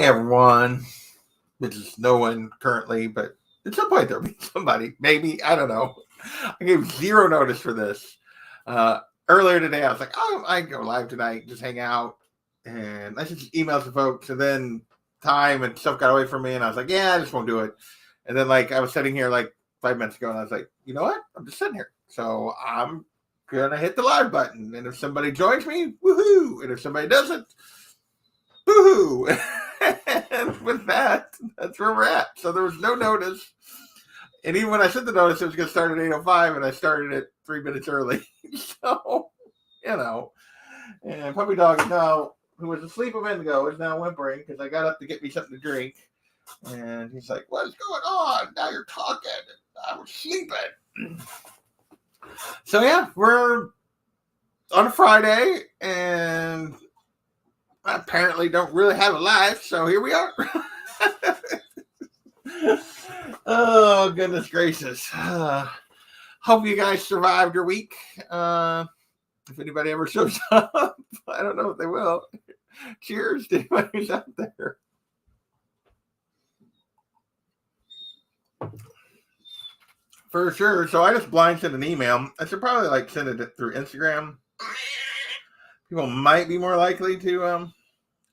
Hey everyone, which is no one currently, but at some point there'll be somebody. Maybe, I don't know. I gave zero notice for this. Earlier today, I was like, oh, I can go live tonight, just hang out. And I just emailed to folks, and then time and stuff got away from me, and I was like, yeah, I just won't do it. And then, I was sitting here 5 minutes ago, and I was like, you know what? I'm just sitting here. So I'm going to hit the live button. And if somebody joins me, woohoo. And if somebody doesn't, boo-hoo. And with that, that's where we're at. So there was no notice. And even when I sent the notice, it was going to start at 8:05, and I started it 3 minutes early. So, And Puppy Dog now, who was asleep a minute ago, is now whimpering because I got up to get me something to drink. And he's like, what's going on? Now you're talking. I was sleeping. So, yeah, we're on a Friday, and I apparently don't really have a life, so here we are. Oh, goodness gracious. Hope you guys survived your week. If anybody ever shows up, I don't know if they will. Cheers to anybody who's out there. For sure. So I just blind sent an email. I should probably send it through Instagram. People might be more likely to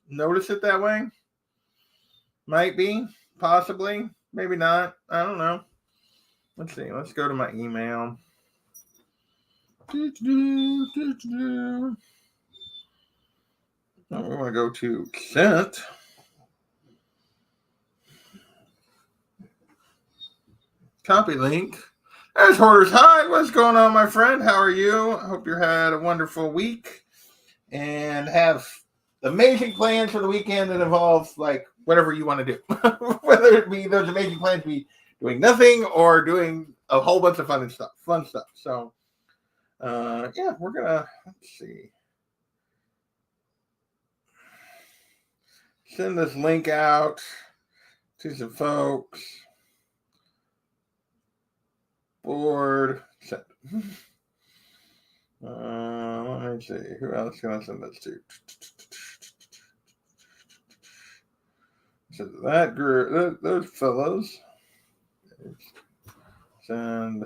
notice it that way. Might be, possibly, maybe not. I don't know. Let's see. Let's go to my email. Now we want to go to sent. Copy link. There's Hoarder's Hide. What's going on, my friend? How are you? I hope you had a wonderful week and have amazing plans for the weekend that involve whatever you want to do. Whether it be those amazing plans be doing nothing or doing a whole bunch of fun stuff. So yeah, we're gonna let's see. Send this link out to some folks. Board send. Let me see. Who else can I send this to? Send that group, those fellows. Send.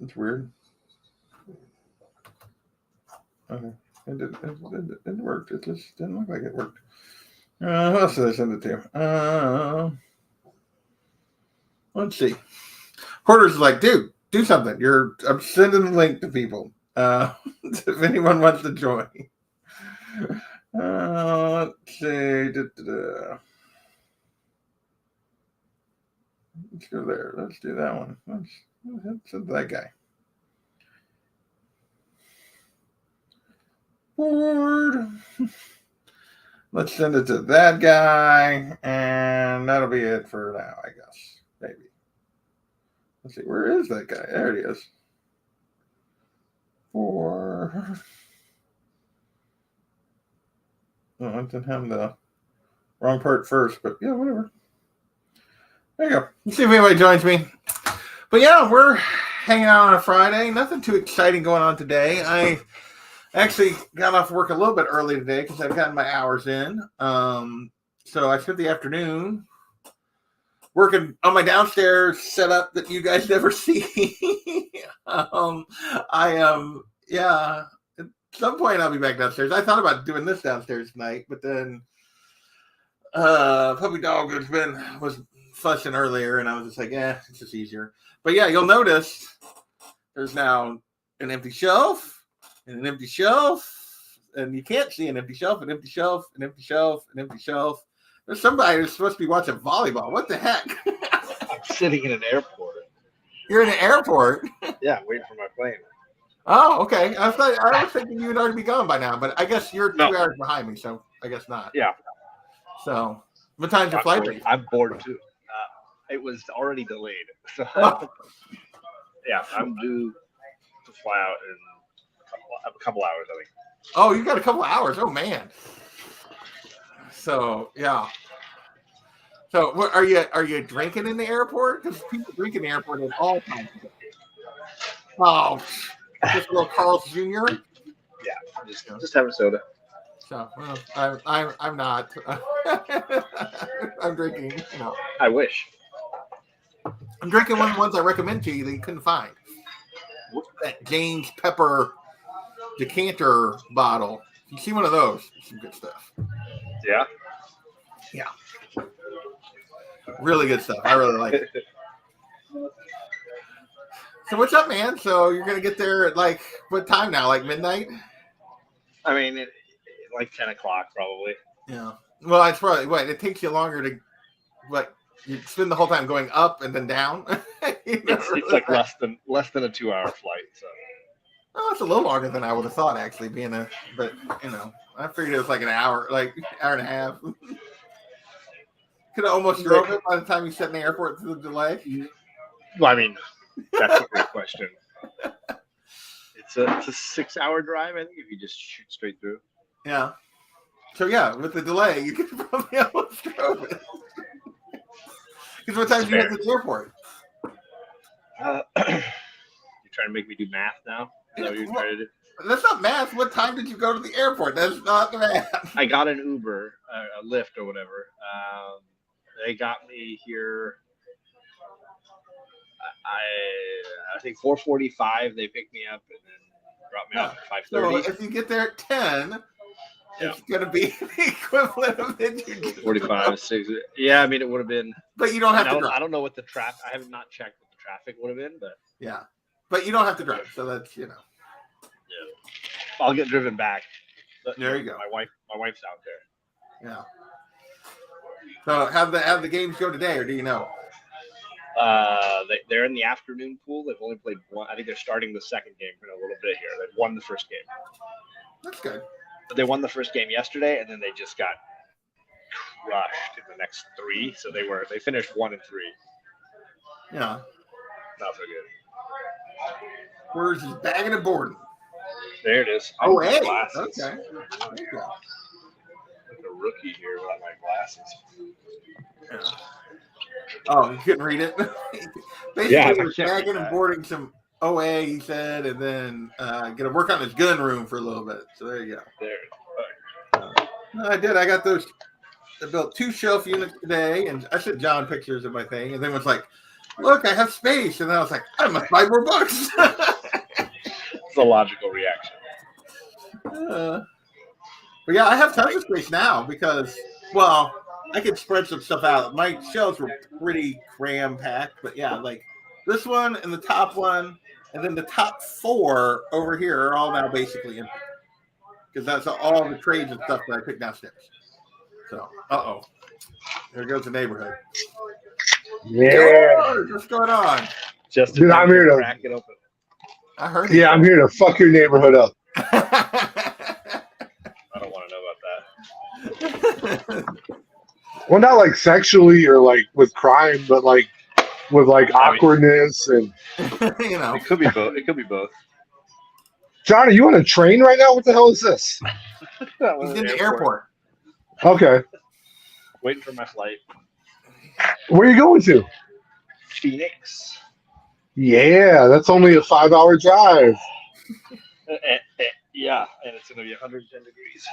It's weird. Okay. It worked. It just didn't look like it worked. Who else did I send it to? Let's see. Hoarder's like, dude, do something. I'm sending the link to people. If anyone wants to join. Let's see. Let's go there. Let's do that one. Let's send that guy. Board. Let's send it to that guy, and that'll be it for now, I guess. Maybe. Let's see, where is that guy? There he is. Oh, I didn't have the wrong part first, but yeah, whatever. There you go. Let's see if anybody joins me. But yeah, we're hanging out on a Friday. Nothing too exciting going on today. I actually got off work a little bit early today because I've gotten my hours in. So I spent the afternoon working on my downstairs setup that you guys never see. Yeah, at some point I'll be back downstairs. I thought about doing this downstairs tonight, but then Puppy Dog was fussing earlier, and I was just like, it's just easier. But yeah, you'll notice there's now an empty shelf. And an empty shelf, and you can't see an empty shelf, an empty shelf, an empty shelf, an empty shelf. There's somebody who's supposed to be watching volleyball. What the heck? I'm sitting in an airport. You're in an airport? Yeah, waiting for my plane. Oh, okay. I was thinking you would already be gone by now, but I guess you're 2 hours behind me, so I guess not. Yeah. So, what time's your flight? I'm bored too. It was already delayed. So, yeah, I'm due to fly out in a couple hours, I think. Oh, you got a couple hours. Oh, man. So, yeah. So, what are you drinking in the airport? Because people drink in the airport at all times. Oh, just a little Carl's Jr. Yeah, just have a soda. So, well, I'm not. I'm drinking. I wish. I'm drinking one of the ones I recommend to you that you couldn't find. That James Pepper decanter bottle. You see one of those? Some good stuff. Yeah. Yeah. Really good stuff. I really like it. So what's up, man? So you're gonna get there at like what time now? Like midnight? I mean, like 10 o'clock probably. Yeah. Well, it's probably what it takes you longer to what you spend the whole time going up and then down. It's like less than a 2-hour flight. So. Oh, it's a little longer than I would have thought actually. But I figured it was like an hour, like hour and a half. Could have almost drove it by the time you sat in the airport through the delay. Well, I mean, that's a great question. It's a 6-hour drive, I think, if you just shoot straight through. Yeah. So yeah, with the delay, you could probably almost drove it. Because what time did you get to the airport? You're trying to make me do math now? Is that what you're trying to do? That's not math. What time did you go to the airport? That's not math. I got an Uber, a Lyft or whatever. They got me here. I think 4:45. They picked me up and then brought me off at 5:30. So if you get there at 10, it's going to be the equivalent of it. 45, 6. Yeah, I mean it would have been. But you don't have to drive. I don't know what the traffic. I have not checked what the traffic would have been, but yeah, but you don't have to drive, so that's Yeah, I'll get driven back. But, there you go. My wife's out there. Yeah. So have the games go today, or do you know? They're in the afternoon pool. They've only played one. I think they're starting the second game in a little bit here. They've won the first game. That's good. But they won the first game yesterday, and then they just got crushed in the next 3. So they finished 1-3. Yeah. Not so good. Where's his bagging and boarding? There it is. Oh, hey. Glasses. Okay. There you go. Like a rookie here without my glasses. Yeah. Oh, you couldn't read it? Basically, Yeah, he was bagging and boarding some OA, he said, and then going to work on his gun room for a little bit. So there you go. There. I did. I got those. I built 2 shelf units today, and I sent John pictures of my thing, and then was like, look, I have space. And then I was like, I must buy more books. It's a logical reaction. But yeah, I have tons of space now because, well, I could spread some stuff out. My shelves were pretty cram-packed, but yeah, like this one and the top one, and then the top 4 over here are all now basically empty. Because that's all the trades and stuff that I picked downstairs. So, there goes the neighborhood. Yeah. What's going on? Just Dude, I'm here to crack it open. I heard. Yeah, I'm here to fuck your neighborhood up. I don't want to know about that. Well, not like sexually or like with crime, but like with like awkwardness and. It could be both. It could be both. John, are you on a train right now? What the hell is this? He's in the airport. Okay. Waiting for my flight. Where are you going to? Phoenix. Yeah, that's only a 5-hour drive. Yeah, and it's going to be 110 degrees.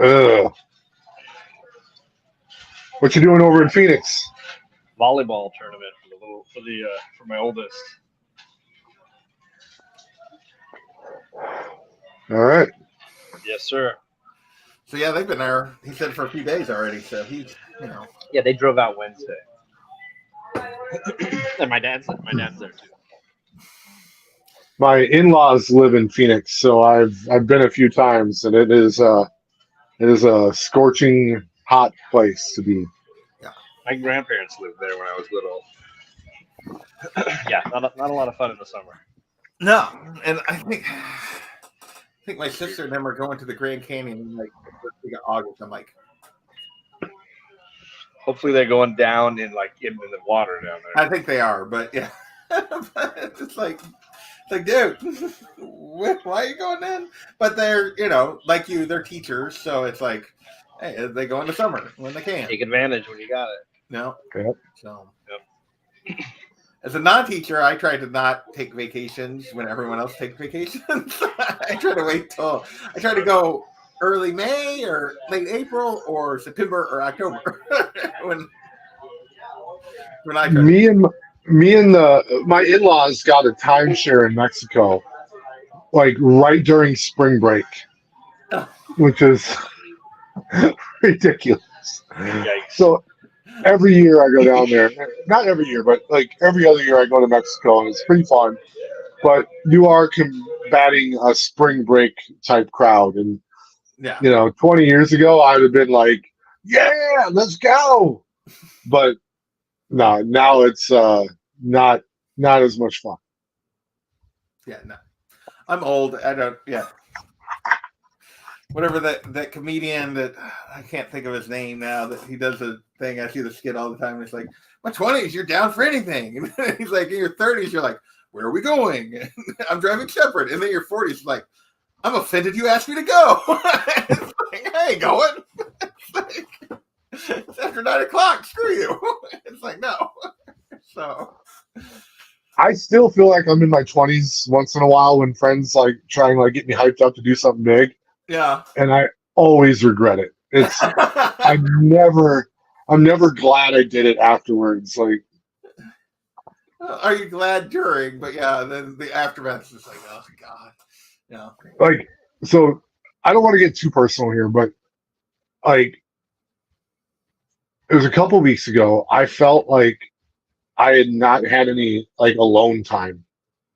Ugh. What you doing over in Phoenix? Volleyball tournament for my oldest. All right. Yes, sir. So yeah, they've been there. He said for a few days already. So he's, Yeah, they drove out Wednesday. And my dad's there too. My in-laws live in Phoenix, so I've been a few times, and it is a scorching hot place to be. Yeah, my grandparents lived there when I was little. Yeah, not a lot of fun in the summer. No, and I think my sister and them are going to the Grand Canyon in like the first week of August. I'm like, hopefully they're going down in the water down there. I think they are, but yeah, but it's like, dude, why are you going in? But they're, like you, they're teachers, so it's like, Hey, they go in the summer when they can. Take advantage when you got it. No. Yep. So. Yep. As a non-teacher, I try to not take vacations when everyone else takes vacations. I try to go early May or late April or September or October when I try to. Me and my in-laws got a timeshare in Mexico, like right during spring break, Oh, which is ridiculous. Yikes. So every year I go down there. Not every year, but like every other year I go to Mexico, and it's pretty fun. But you are combating a spring break type crowd, and yeah. 20 years ago I'd have been like, "Yeah, let's go," but no, now it's not as much fun. Yeah, no. I'm old. I don't. Yeah. Whatever that comedian that I can't think of his name now, that he does a thing. I see the skit all the time. It's like, my 20s, you're down for anything. And he's like, in your 30s, you're like, where are we going? And I'm driving separate. And then your 40s, like, I'm offended you asked me to go. It's like, I ain't going. It's after 9 o'clock. Screw you. It's like, no. So. I still feel like I'm in my 20s once in a while when friends like try and like get me hyped up to do something big, Yeah. and I always regret it. I'm never glad I did it afterwards. Like, are you glad during? But yeah, then the aftermath is just like, oh God. Yeah. like so I don't want to get too personal here, but like it was a couple weeks ago, I felt like I had not had any like alone time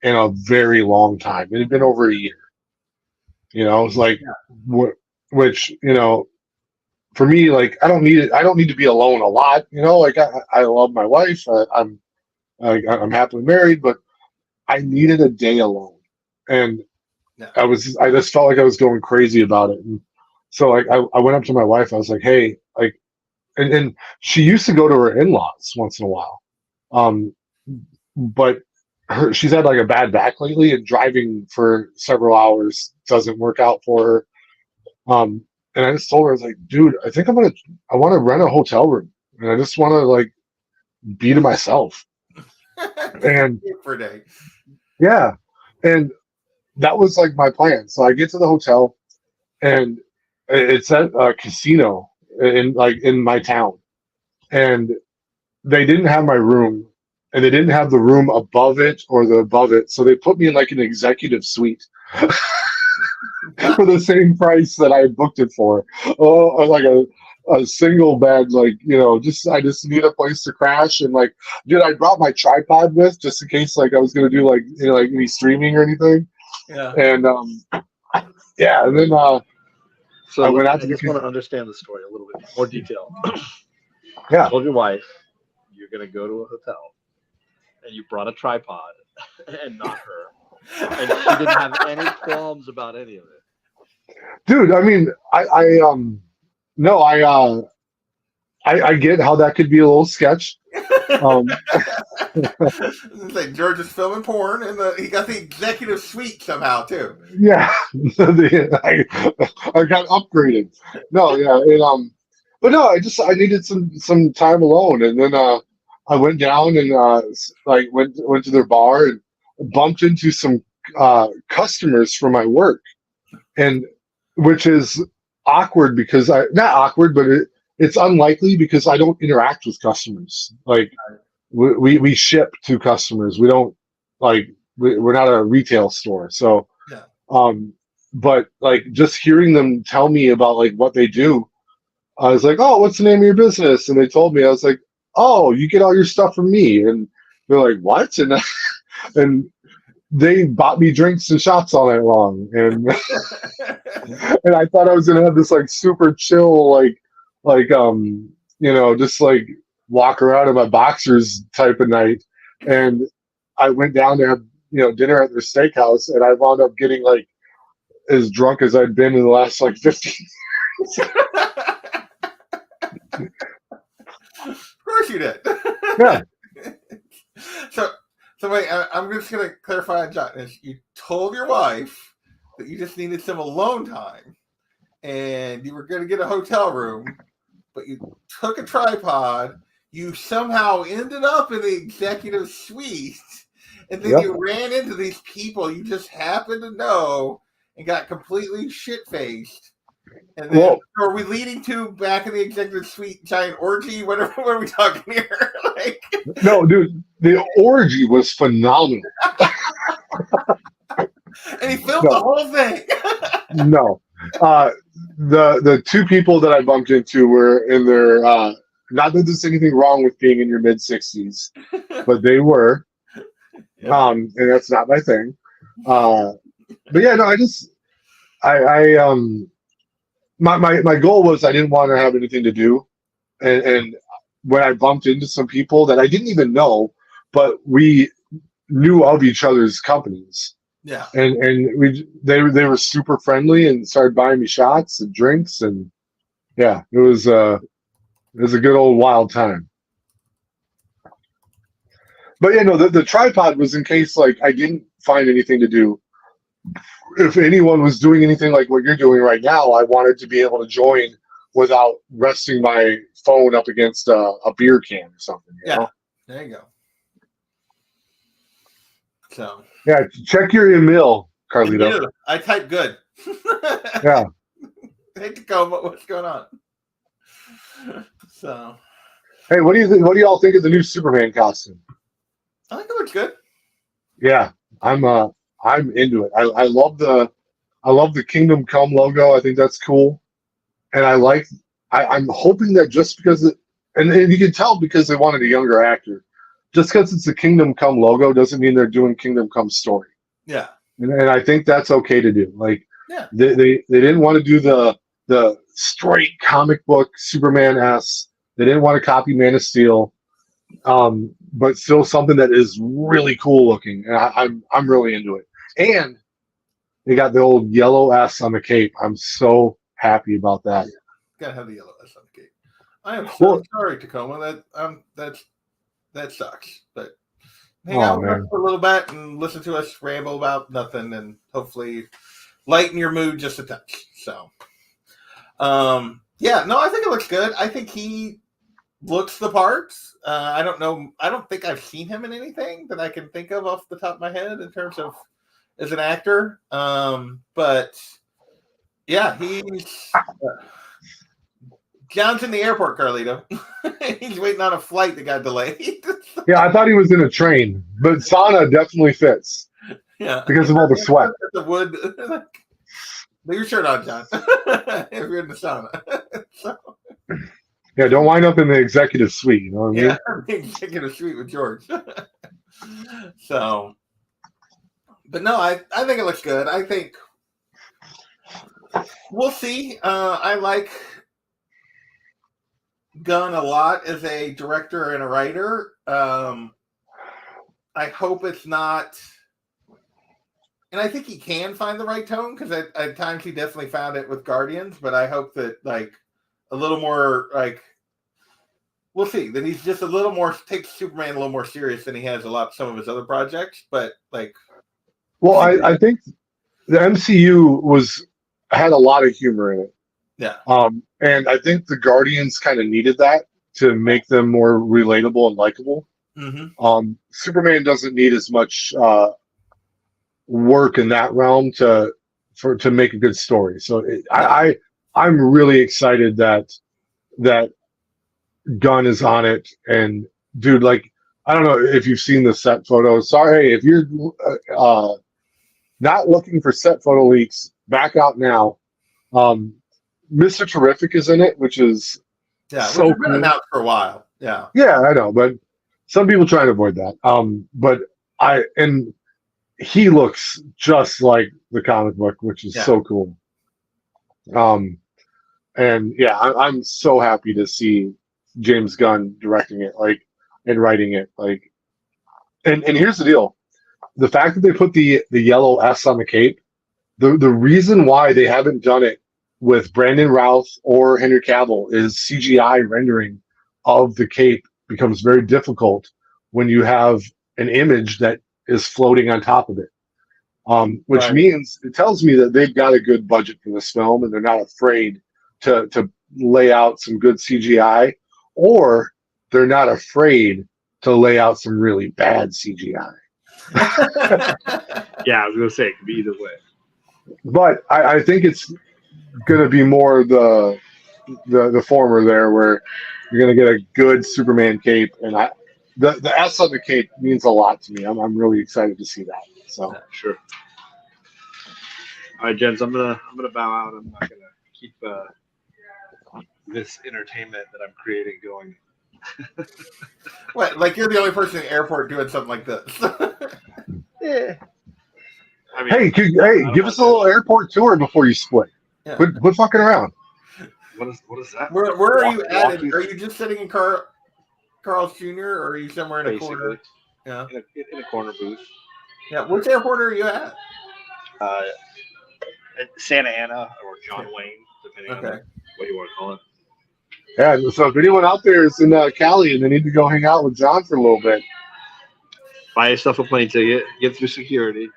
in a very long time. It had been over a year. It was like, which for me, like I don't need it. I don't need to be alone a lot. Like I love my wife. I'm happily married, but I needed a day alone, and Yeah. I just felt like I was going crazy about it. And so like I went up to my wife. I was like, hey, like, and she used to go to her in-laws once in a while, but she's had like a bad back lately, and driving for several hours doesn't work out for her. And I just told her, I was like, dude, I want to rent a hotel room, and I just want to like be to myself. And for a day. yeah, and that was like my plan. So I get to the hotel, and it's at a casino in my town, and they didn't have my room, and they didn't have the room above it or the above it, so they put me in like an executive suite. For the same price that I had booked it for. Oh, like a single bed, like I just need a place to crash. And like, dude, I brought my tripod with just in case like I was gonna do like like any streaming or anything. Yeah. And yeah, and then So I went out I just want to understand the story a little bit more detail. Yeah. You told your wife you're going to go to a hotel, and you brought a tripod, and not her, and she didn't have any qualms about any of it. Dude, I mean, no, I get how that could be a little sketch. It's like George is filming porn, and he got the executive suite somehow too. Yeah, I got upgraded. No, yeah, but no, I needed some time alone, and then I went down and like went to their bar and bumped into some customers from my work, and which is awkward because not awkward, but it's unlikely because I don't interact with customers. Like we ship to customers. We don't like we're not a retail store. So Yeah. but like just hearing them tell me about like what they do, I was like, oh, what's the name of your business? And they told me. I was like, oh, you get all your stuff from me. And they're like, what? And and they bought me drinks and shots all night long, and and I thought I was gonna have this like super chill just like walk around in my boxers type of night, and I went down to have dinner at their steakhouse, and I wound up getting like as drunk as I'd been in the last like 15 years. Of course you did. Yeah. So wait, I'm just gonna clarify, John. You told your wife that you just needed some alone time, and you were going to get a hotel room, but you took a tripod. You somehow ended up in the executive suite, and then you ran into these people you just happened to know and got completely shit-faced. And then, are we leading to back in the executive suite giant orgy? What are we talking here? Like, no, dude, the orgy was phenomenal. And he filmed the whole thing. No, the two people that I bumped into were in their not that there's anything wrong with being in your mid-60s, but they were, and that's not my thing. But yeah, no, my goal was I didn't want to have anything to do, and when I bumped into some people that I didn't even know, but we knew of each other's companies. Yeah, and they were super friendly and started buying me shots and drinks, and yeah, it was a good old wild time. But yeah, no, the tripod was in case like I didn't find anything to do. If anyone was doing anything like what you're doing right now, I wanted to be able to join without resting my phone up against a beer can or something. You know? There you go. So yeah, check your email, Carlito. I typed good. Yeah. Hey, Tacoma, what's going on? So, hey, what do you all think of the new Superman costume? I think it looks good. Yeah, I'm into it. I love the Kingdom Come logo. I think that's cool, and I'm hoping that just because and you can tell because they wanted a younger actor. Just because it's the Kingdom Come logo doesn't mean they're doing Kingdom Come story. Yeah, and I think that's okay to do. Like, they didn't want to do the straight comic book Superman-esque. They didn't want to copy Man of Steel, but still something that is really cool looking. And I'm really into it. And they got the old yellow S on the cape. I'm so happy about that. Yeah. Gotta have the yellow S on the cape. I am so sorry, Tacoma. That sucks. But hang out with us for a little bit and listen to us ramble about nothing, and hopefully lighten your mood just a touch. So, yeah, no, I think it looks good. I think he looks the part. I don't know. I don't think I've seen him in anything that I can think of off the top of my head in terms of as an actor. But yeah, he's John's in the airport, Carlito. He's waiting on a flight that got delayed. Yeah, I thought he was in a train, but sauna definitely fits. Yeah, because of all the sweat. The wood. Leave your shirt on, John. If you're in the sauna. So. Yeah, don't wind up in the executive suite. You know what I mean? Yeah, the executive suite with George. So, but no, I think it looks good. I think we'll see. I like Gunn a lot as a director and a writer. I hope it's not, and I think he can find the right tone because at times he definitely found it with Guardians. But I hope that like a little more like we'll see that he's just a little more takes Superman a little more serious than he has some of his other projects. But like, well, I think the MCU had a lot of humor in it. Yeah. And I think the Guardians kind of needed that to make them more relatable and likable. Mm-hmm. Superman doesn't need as much work in that realm to make a good story. So I'm really excited that Gunn is on it. And dude, like, I don't know if you've seen the set photos. Sorry, if you're not looking for set photo leaks, back out now. Mr. Terrific is in it, which is so we've been announced for a while. Yeah, I know, but some people try to avoid that. But he looks just like the comic book, which is so cool. And yeah, I'm so happy to see James Gunn directing it, like, and writing it, like. And here's the deal: the fact that they put the yellow S on the cape, the reason why they haven't done it with Brandon Routh or Henry Cavill is CGI rendering of the cape becomes very difficult when you have an image that is floating on top of it. which Right. means it tells me that they've got a good budget for this film and they're not afraid to lay out some good CGI, or they're not afraid to lay out some really bad CGI. Yeah, I was gonna say it could be either way. But I think it's going to be more the former there, where you're going to get a good Superman cape, and the S on the cape means a lot to me. I'm really excited to see that. So Yeah, sure. All right, gents, I'm gonna bow out. I'm not gonna keep this entertainment that I'm creating going. What? Like you're the only person in the airport doing something like this? Yeah. I mean, hey, give us a little airport tour before you split. Yeah. Quit fucking around. What is that? Where are you at? Are you just sitting in Carl's Jr. or are you somewhere in a Basically, corner? Yeah. in a corner booth. Yeah. Which airport are you at? At Santa Ana or John Wayne, depending on what you want to call it. Yeah. So if anyone out there is in Cali and they need to go hang out with John for a little bit, Buy yourself a plane ticket, get through security.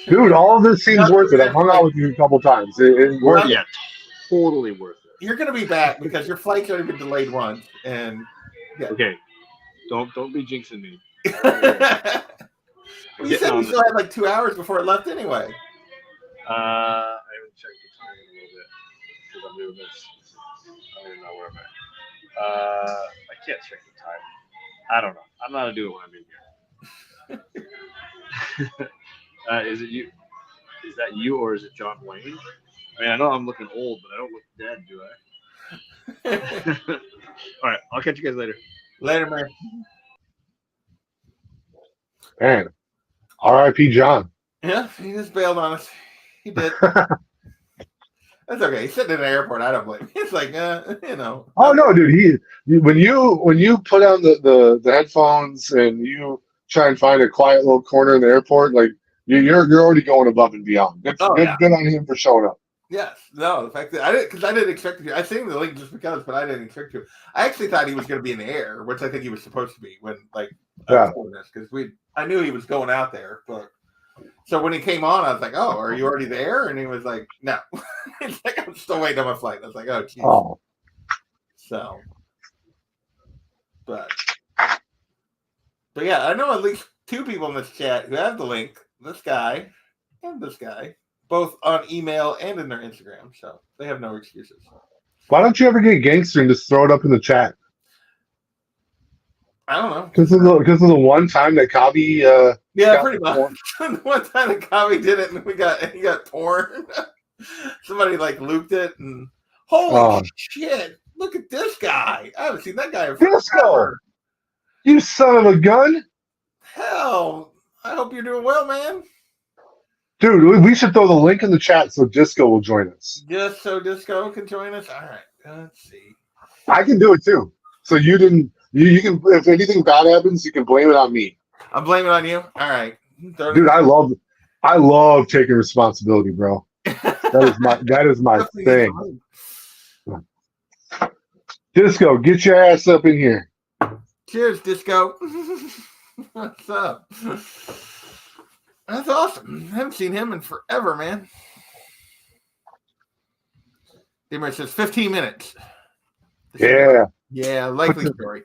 dude, all of this seems worth it. I've hung out with you a couple times. It's worth it. Yeah, totally worth it. You're gonna be back because your flight's already been delayed once, and yeah. Okay, don't be jinxing me. Well, you said we still had like 2 hours before it left anyway. I haven't checked the time in a little bit because I'm doing this. I don't even know where I'm at. I can't check the time. I don't know. I'm not gonna do it when I'm in here. Is it you? Is that you or is it John Wayne? I mean, I know I'm looking old, but I don't look dead, do I? All right, I'll catch you guys later. Later, man. Man, R.I.P. John. Yeah, he just bailed on us. He did. That's okay. He's sitting in the airport. I don't blame him. It's like, you know. Oh no, dude. When you put on the headphones and you try and find a quiet little corner in the airport, like you're already going above and beyond. Good on him for showing up. Yes. No, the fact that I didn't expect to. I seen the link just because, but I didn't expect to. I actually thought he was going to be in the air, which I think he was supposed to be when because I knew he was going out there, but. So when he came on, I was like, "Oh, are you already there?" And he was like, "No." He's like, "I'm still waiting on my flight." I was like, "Oh, geez." Oh. So, but yeah, I know at least 2 people in this chat who have the link. This guy and this guy, both on email and in their Instagram, so they have no excuses. Why don't you ever get gangster and just throw it up in the chat? I don't know. Because of the one time that Kabi pretty much. One time that Kabi did it and he got torn. Somebody like looped it and holy shit! Look at this guy. I haven't seen that guy in forever. You son of a gun! Hell, I hope you're doing well, man. Dude, we should throw the link in the chat so Disco will join us. Just so Disco can join us. All right, let's see. I can do it too. So you didn't. You can. If anything bad happens, you can blame it on me. I'm blaming it on you. All right, dude. I love taking responsibility, bro. That is my thing. Disco, get your ass up in here. Cheers, Disco. What's up? That's awesome. I haven't seen him in forever, man. Dimmer says 15 minminutes. Yeah. Yeah, likely story.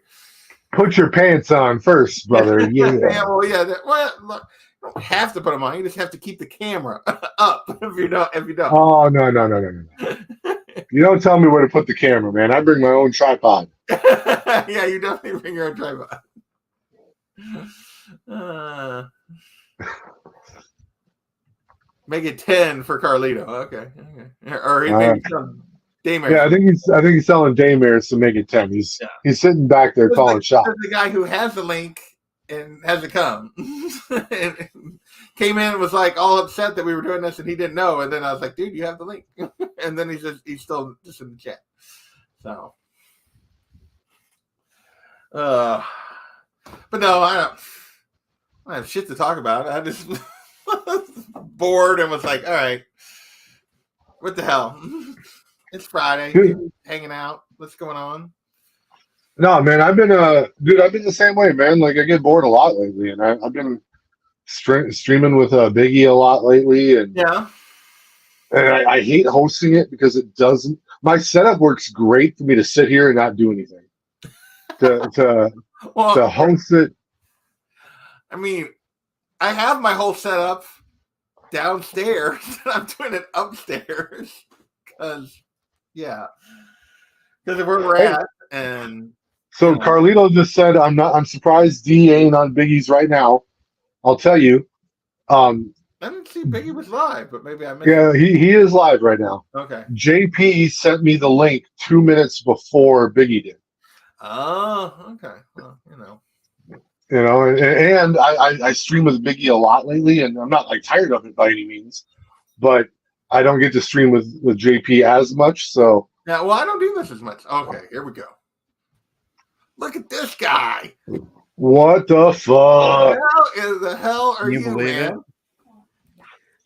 Put your pants on first, brother. Yeah. Well, yeah. Look, you don't have to put them on. You just have to keep the camera up if you don't. Oh, no. You don't tell me where to put the camera, man. I bring my own tripod. Yeah, you definitely bring your own tripod. Make it 10 for Carlito. Okay. Or maybe some Daymare. Yeah, I think he's selling Daymares to make it 10. He's sitting back there calling shots. The guy who has the link and hasn't come and came in and was like all upset that we were doing this and he didn't know. And then I was like, dude, you have the link. And then he's still just in the chat. So, but no, I have shit to talk about. I just bored and was like, all right, what the hell? It's Friday, hanging out. What's going on? No, man, I've been the same way, man. Like I get bored a lot lately, and I've been streaming with Biggie a lot lately, and Yeah. I hate hosting it because it doesn't. My setup works great for me to sit here and not do anything. To Well, host it, I mean, I have my whole setup downstairs. I'm doing it upstairs because, yeah, because of where we're hey, at, and you so know, Carlito just said, I'm surprised D ain't on Biggie's right now. I'll tell you. I didn't see Biggie was live, but maybe I missed Yeah, he is live right now. it. Okay. JP sent me the link 2 minutes before Biggie did. Oh, okay. Well, And I stream with Biggie a lot lately, and I'm not like tired of it by any means, but I don't get to stream with JP as much. So yeah. Well, I don't do this as much. Okay, here we go. Look at this guy. what the fuck? How the hell are Can you you, believe man? it?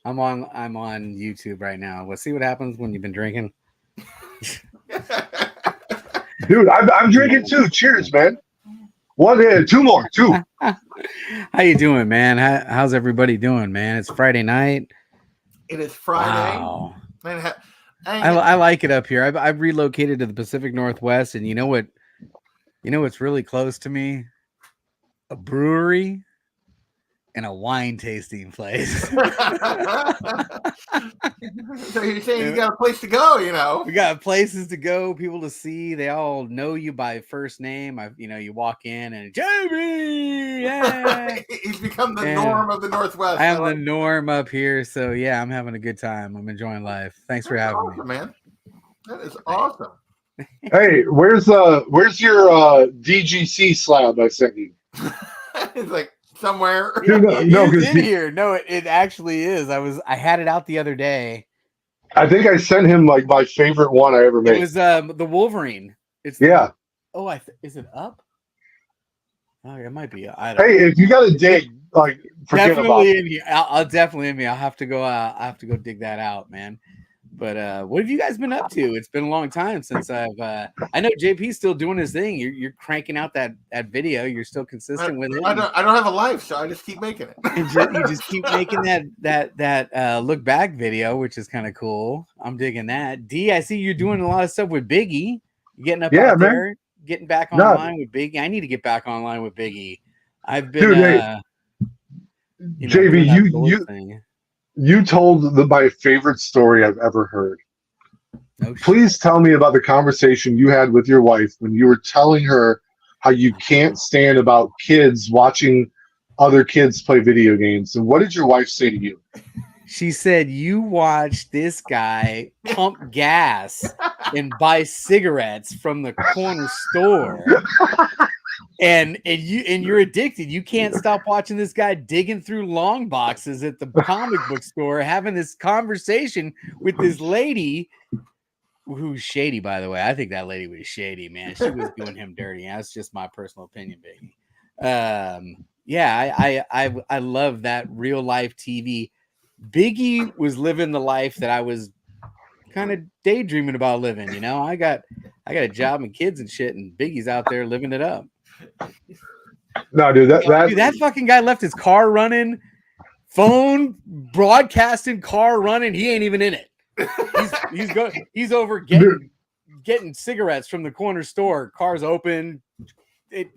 I'm on YouTube right now. Let's see what happens when you've been drinking. Dude, I'm drinking too. Cheers, man. One in, two more, two. How you doing, man? How's everybody doing, man? It's Friday night. It is Friday. Wow. Man, I like it up here. I've relocated to the Pacific Northwest, and you know what? You know what's really close to me? A brewery and a wine tasting place. So you're saying you got a place to go, We got places to go, people to see. They all know you by first name. You walk in and Jamie, yeah. He's become the norm of the Northwest. I am the norm up here, so yeah, I'm having a good time. I'm enjoying life. Thanks for having me, man. That is awesome. Hey, where's your DGC slab I sent you? It's like somewhere. No, it's in here. No, it actually is. I had it out the other day. I think I sent him like my favorite one I ever made. It was the Wolverine. It's is it up? Oh, it might be. I don't know. If you got a dig, like forget definitely about in here. I'll definitely in me. I'll have to go. I have to go dig that out, man. But what have you guys been up to? It's been a long time since I've. I know JP's still doing his thing. You're cranking out that video. You're still consistent with it. I don't have a life, so I just keep making it. And you just keep making that look back video, which is kind of cool. I'm digging that. D, I see you're doing a lot of stuff with Biggie. You're getting up out there, getting back online with Biggie. I need to get back online with Biggie. I've been. JV, you told my favorite story I've ever heard. Oh, please tell me about the conversation you had with your wife when you were telling her how you can't stand about kids watching other kids play video games. And what did your wife say to you? She said, you watch this guy pump gas and buy cigarettes from the corner store. And you're addicted. You can't stop watching this guy digging through long boxes at the comic book store, having this conversation with this lady who's shady, by the way. I think that lady was shady, man. She was doing him dirty. That's just my personal opinion, baby. Yeah, I love that real life TV. Biggie was living the life that I was kind of daydreaming about living. I got a job and kids and shit, and Biggie's out there living it up. No, dude, that fucking guy left his car running, phone broadcasting, car running. He ain't even in it. He's over getting cigarettes from the corner store. Car's open, in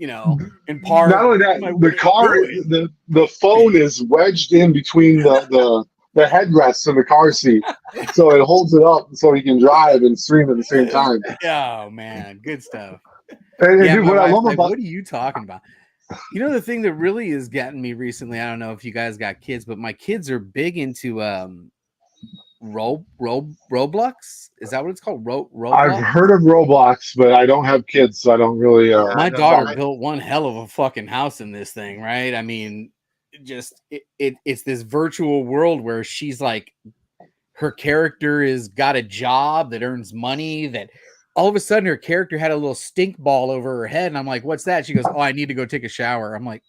park. Not only that, the phone is wedged in between the headrests in the car seat, so it holds it up so he can drive and stream at the same time. Oh man, good stuff. And dude, what I love about what are you talking about? The thing that really has gotten me recently, I don't know if you guys got kids, but my kids are big into Roblox. Is that what it's called? Roblox? I've heard of Roblox, but I don't have kids, so I don't really. My daughter built one hell of a fucking house in this thing, right? I mean, it's this virtual world where she's like, her character is got a job that earns money, that all of a sudden her character had a little stink ball over her head, and I'm like, what's that? She goes, oh, I need to go take a shower. I'm like,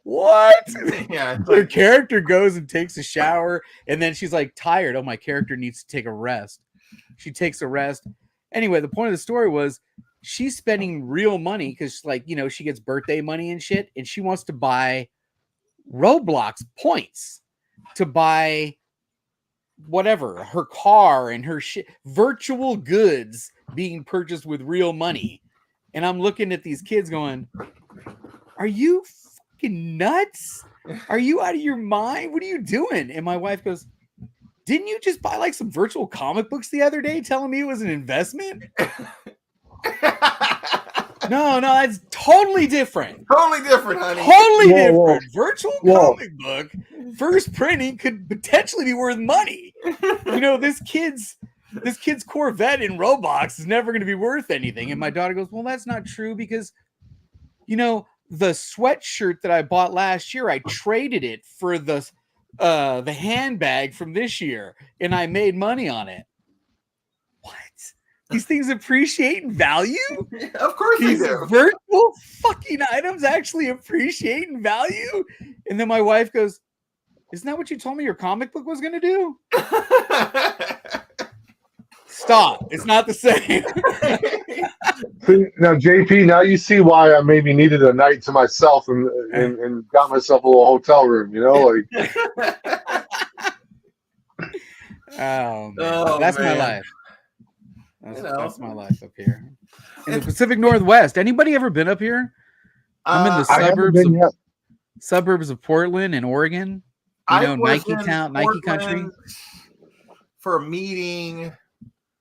what? Yeah, her character goes and takes a shower, and then she's like tired. Oh, my character needs to take a rest. She takes a rest. Anyway, the point of the story was she's spending real money because, she gets birthday money and shit, and she wants to buy Roblox points to buy whatever, her car and her shit, virtual goods being purchased with real money. And I'm looking at these kids going, are you fucking nuts? Are you out of your mind? What are you doing? And my wife goes, didn't you just buy like some virtual comic books the other day telling me it was an investment? No, that's totally different. Totally different, honey. Totally different. Whoa. Virtual Whoa. comic book, first printing could potentially be worth money. You know, this kid's Corvette in Roblox is never going to be worth anything. And my daughter goes, well, that's not true because, you know, the sweatshirt that I bought last year, I traded it for the handbag from this year, and I made money on it. What? These things appreciate in value? Of course they These do. virtual fucking items actually appreciate in value? And then my wife goes, isn't that what you told me your comic book was going to do? Stop. It's not the same. Now, JP, now you see why I maybe needed a night to myself and got myself a little hotel room, you know? Like, Oh, man. Oh, That's my man. life. That's, You know. that's my life up here. In the Pacific Northwest. Anybody ever been up here? I'm in the I haven't suburbs been yet. suburbs of Portland and Oregon. You know, was Nike in town, Nike country. Portland for a meeting.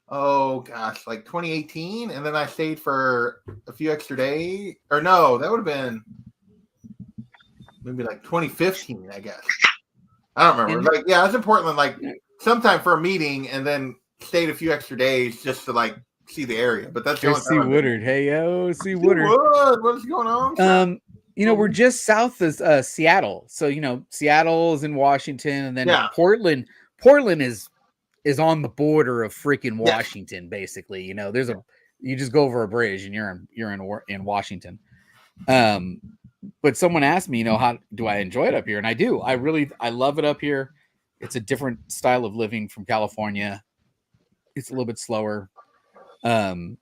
Oh gosh, like 2018, and then I stayed for a few extra days. Or no, that would have been maybe like 2015, I guess. I don't remember. Like, yeah, I was in Portland like sometime for a meeting, and then stayed a few extra days just to like see the area. But that's the There's only C time I've been. Woodard. Hey yo, C Woodard. What is going on? You know, we're just south of Seattle. So, you know, Seattle is in Washington, and then Yeah. Portland is on the border of freaking Washington, basically. You know, you just go over a bridge and you're in Washington. But someone asked me, you know, how do I enjoy it up here? And I do. I love it up here. It's a different style of living from California. It's a little bit slower. And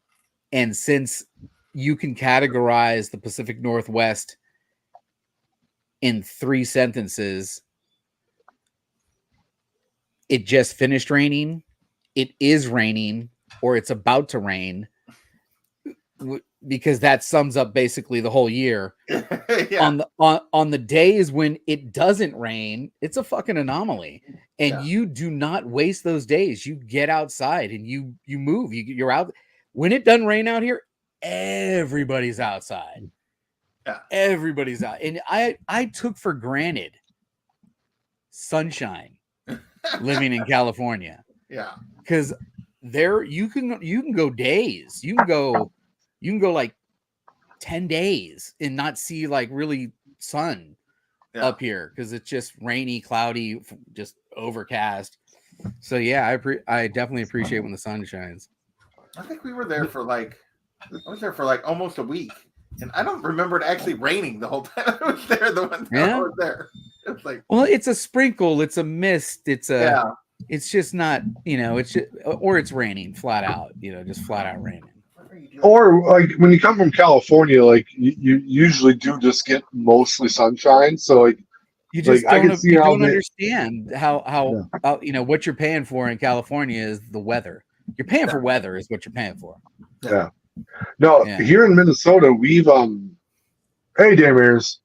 since you can categorize the Pacific Northwest in 3 sentences, it just finished raining, it is raining, or it's about to rain, because that sums up basically the whole year. Yeah. On the days when it doesn't rain, it's a fucking anomaly, and you do not waste those days. You get outside and you move. You're out. When it doesn't rain out here, everybody's outside. Yeah. Everybody's out, and I took for granted sunshine living in California. Yeah. Because there you can go days. You can go like 10 days and not see like really sun up here, because it's just rainy, cloudy, just overcast. So yeah, I definitely appreciate when the sun shines. I think we were there for like almost a week, and I don't remember it actually raining the whole time I was there. The one time I was there, it's like, well, it's a sprinkle, it's a mist, it's just not, you know, it's just, or it's raining flat out, you know, just flat out raining. Or like when you come from California, like you usually do just get mostly sunshine. So like you just like, don't understand how you know what you're paying for in California is the weather. You're paying for weather is what you're paying for. Yeah. No, here in Minnesota, we've hey Damaris.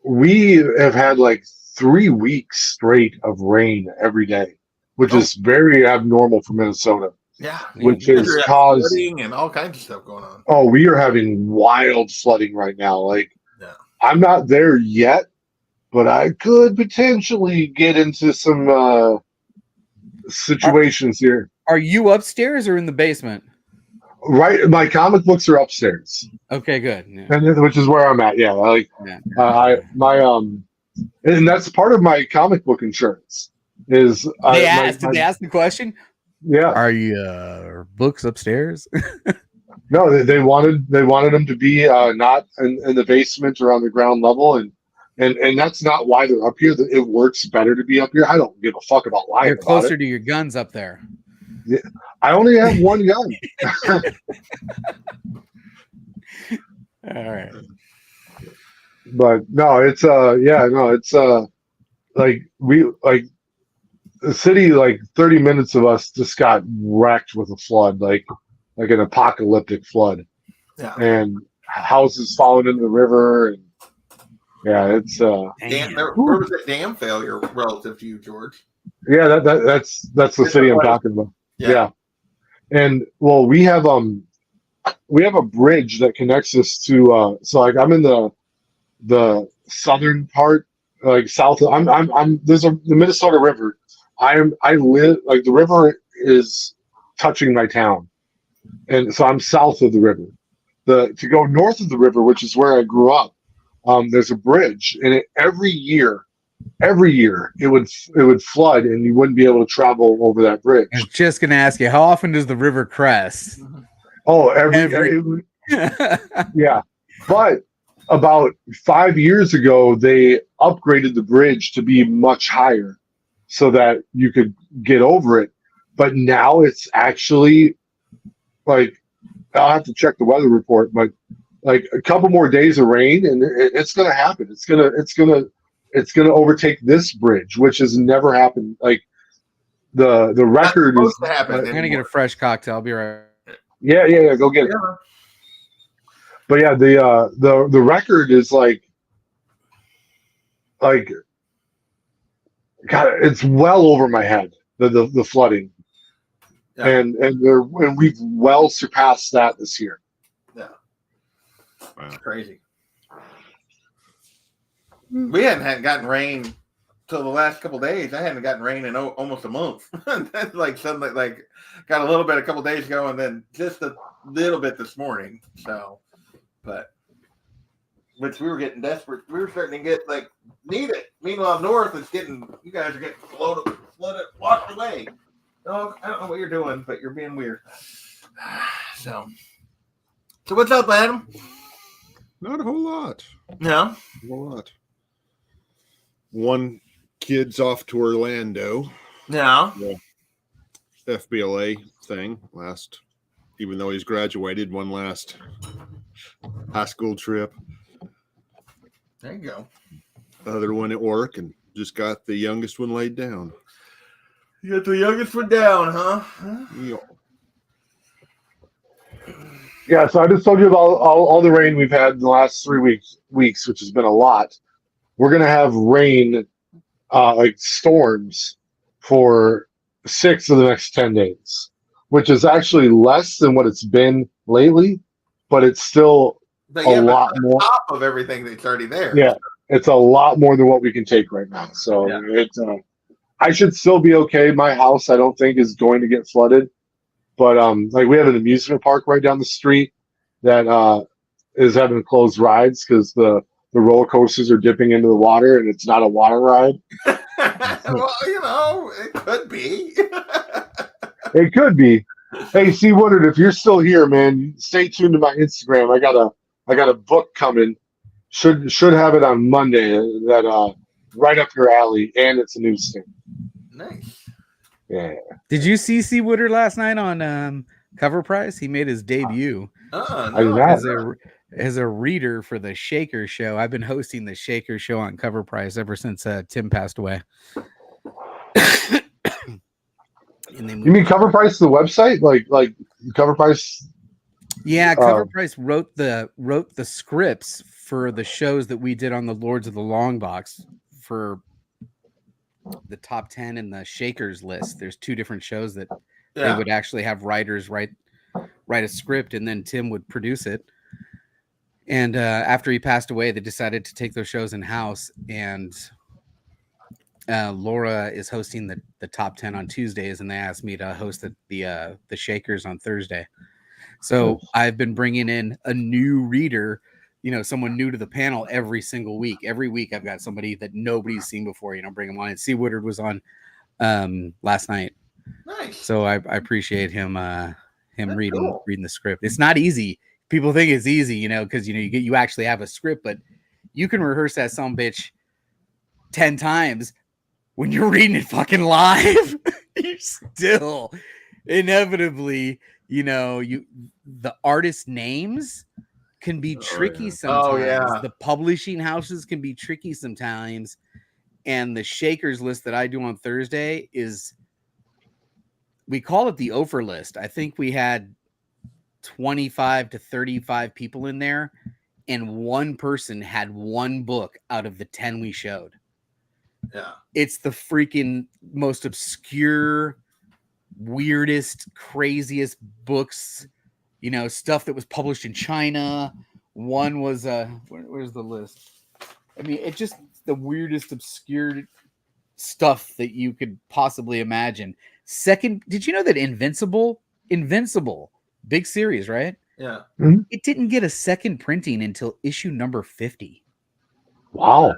We have had like 3 weeks straight of rain every day, which is very abnormal for Minnesota. Yeah, which has caused flooding and all kinds of stuff going on. Oh, we are having wild flooding right now. Like, I'm not there yet, but I could potentially get into some situations here. Are you upstairs or in the basement? Right, my comic books are upstairs. Okay, good. Yeah. And which is where I'm at. Yeah, like and that's part of my comic book insurance. Is did they ask the question? Yeah. Are your books upstairs? No, they wanted them to be not in the basement or on the ground level, and that's not why they're up here. It works better to be up here. I don't give a fuck about lying. You're closer to your guns up there. Yeah, I only have one gun. All right. But no, it's like the city, like 30 minutes of us just got wrecked with a flood, like an apocalyptic flood, Yeah. and houses falling into the river, and yeah, it's Dam, Damn. where was that dam failure relative to you, George? yeah, that's the city I'm talking about. Yeah. And well, we have a bridge that connects us to so like I'm in the southern part, like south of, I'm there's the Minnesota River. I live like the river is touching my town, and so I'm south of the river. The To go north of the river, which is where I grew up, there's a bridge, and every year it would flood, and you wouldn't be able to travel over that bridge. I was just gonna ask you, how often does the river crest? Oh, Every- yeah. But about 5 years ago, they upgraded the bridge to be much higher so that you could get over it. But now it's actually like, I'll have to check the weather report, but like a couple more days of rain and it's going to happen. It's going to overtake this bridge, which has never happened. Like the record is, supposed to happen I'm gonna get a fresh cocktail. I'll be right. yeah, go get it. Yeah. But yeah, the record is like God, it's well over my head, the flooding. Yeah. And we've well surpassed that this year. Yeah. Wow. It's crazy. We hadn't gotten rain till the last couple of days. I hadn't gotten rain in almost a month. That's like something like got a little bit a couple of days ago, and then just a little bit this morning. So, but which we were getting desperate. We were starting to get like need it. Meanwhile, north is getting. You guys are getting flooded, washed away. Oh, I don't know what you're doing, but you're being weird. So what's up, Adam? Not a whole lot. No. A whole lot. One kid's off to Orlando. No. FBLA thing even though he's graduated, one last high school trip. There you go. Other one at work, and just got the youngest one laid down. You got the youngest one down, huh? Yeah. Yeah, so I just told you about all the rain we've had in the last 3 weeks, which has been a lot. We're gonna have rain, like storms, for 6 of the next 10 days, which is actually less than what it's been lately, but it's still But a lot more. Top of everything that's already there. Yeah, it's a lot more than what we can take right now. So it's I should still be okay. My house, I don't think, is going to get flooded, but like we have an amusement park right down the street that is having closed rides because the roller coasters are dipping into the water, and it's not a water ride. Well, it could be. It could be. Hey, C. Woodard, if you're still here, man, stay tuned to my Instagram. I got a book coming. Should have it on Monday. That right up your alley, and it's a newsstand. Nice. Yeah. Did you see C. Woodard last night on Cover Price? He made his debut I did not. as a reader for the Shaker Show. I've been hosting the Shaker Show on Cover Price ever since Tim passed away. And You mean Cover Price, the website, like Cover Price? Yeah, Cover Price wrote the scripts for the shows that we did on the Lords of the Long Box for the top 10 and the Shakers list. There's 2 different shows that they would actually have writers write a script, and then Tim would produce it. And after he passed away, they decided to take those shows in house, and Laura is hosting the top 10 on Tuesdays, and they asked me to host the Shakers on Thursday. So I've been bringing in a new reader, someone new to the panel every single week. Every week I've got somebody that nobody's seen before, bring them on. And C. Woodard was on last night. Nice. So I appreciate him reading cool. the script. It's not easy. People think it's easy, because you actually have a script, but you can rehearse that some bitch 10 times. When you're reading it fucking live, you still inevitably, the artist names can be tricky Oh, sometimes. yeah. The publishing houses can be tricky sometimes. And the Shakers list that I do on Thursday is, we call it the Ofer list. I think we had 25 to 35 people in there, and one person had one book out of the 10 we showed. Yeah. It's the freaking most obscure, weirdest, craziest books, you know, stuff that was published in China. One was where's the list? I mean, it's just the weirdest, obscure stuff that you could possibly imagine. Second, did you know that Invincible, big series, right? Yeah. It didn't get a second printing until issue number 50. Wow.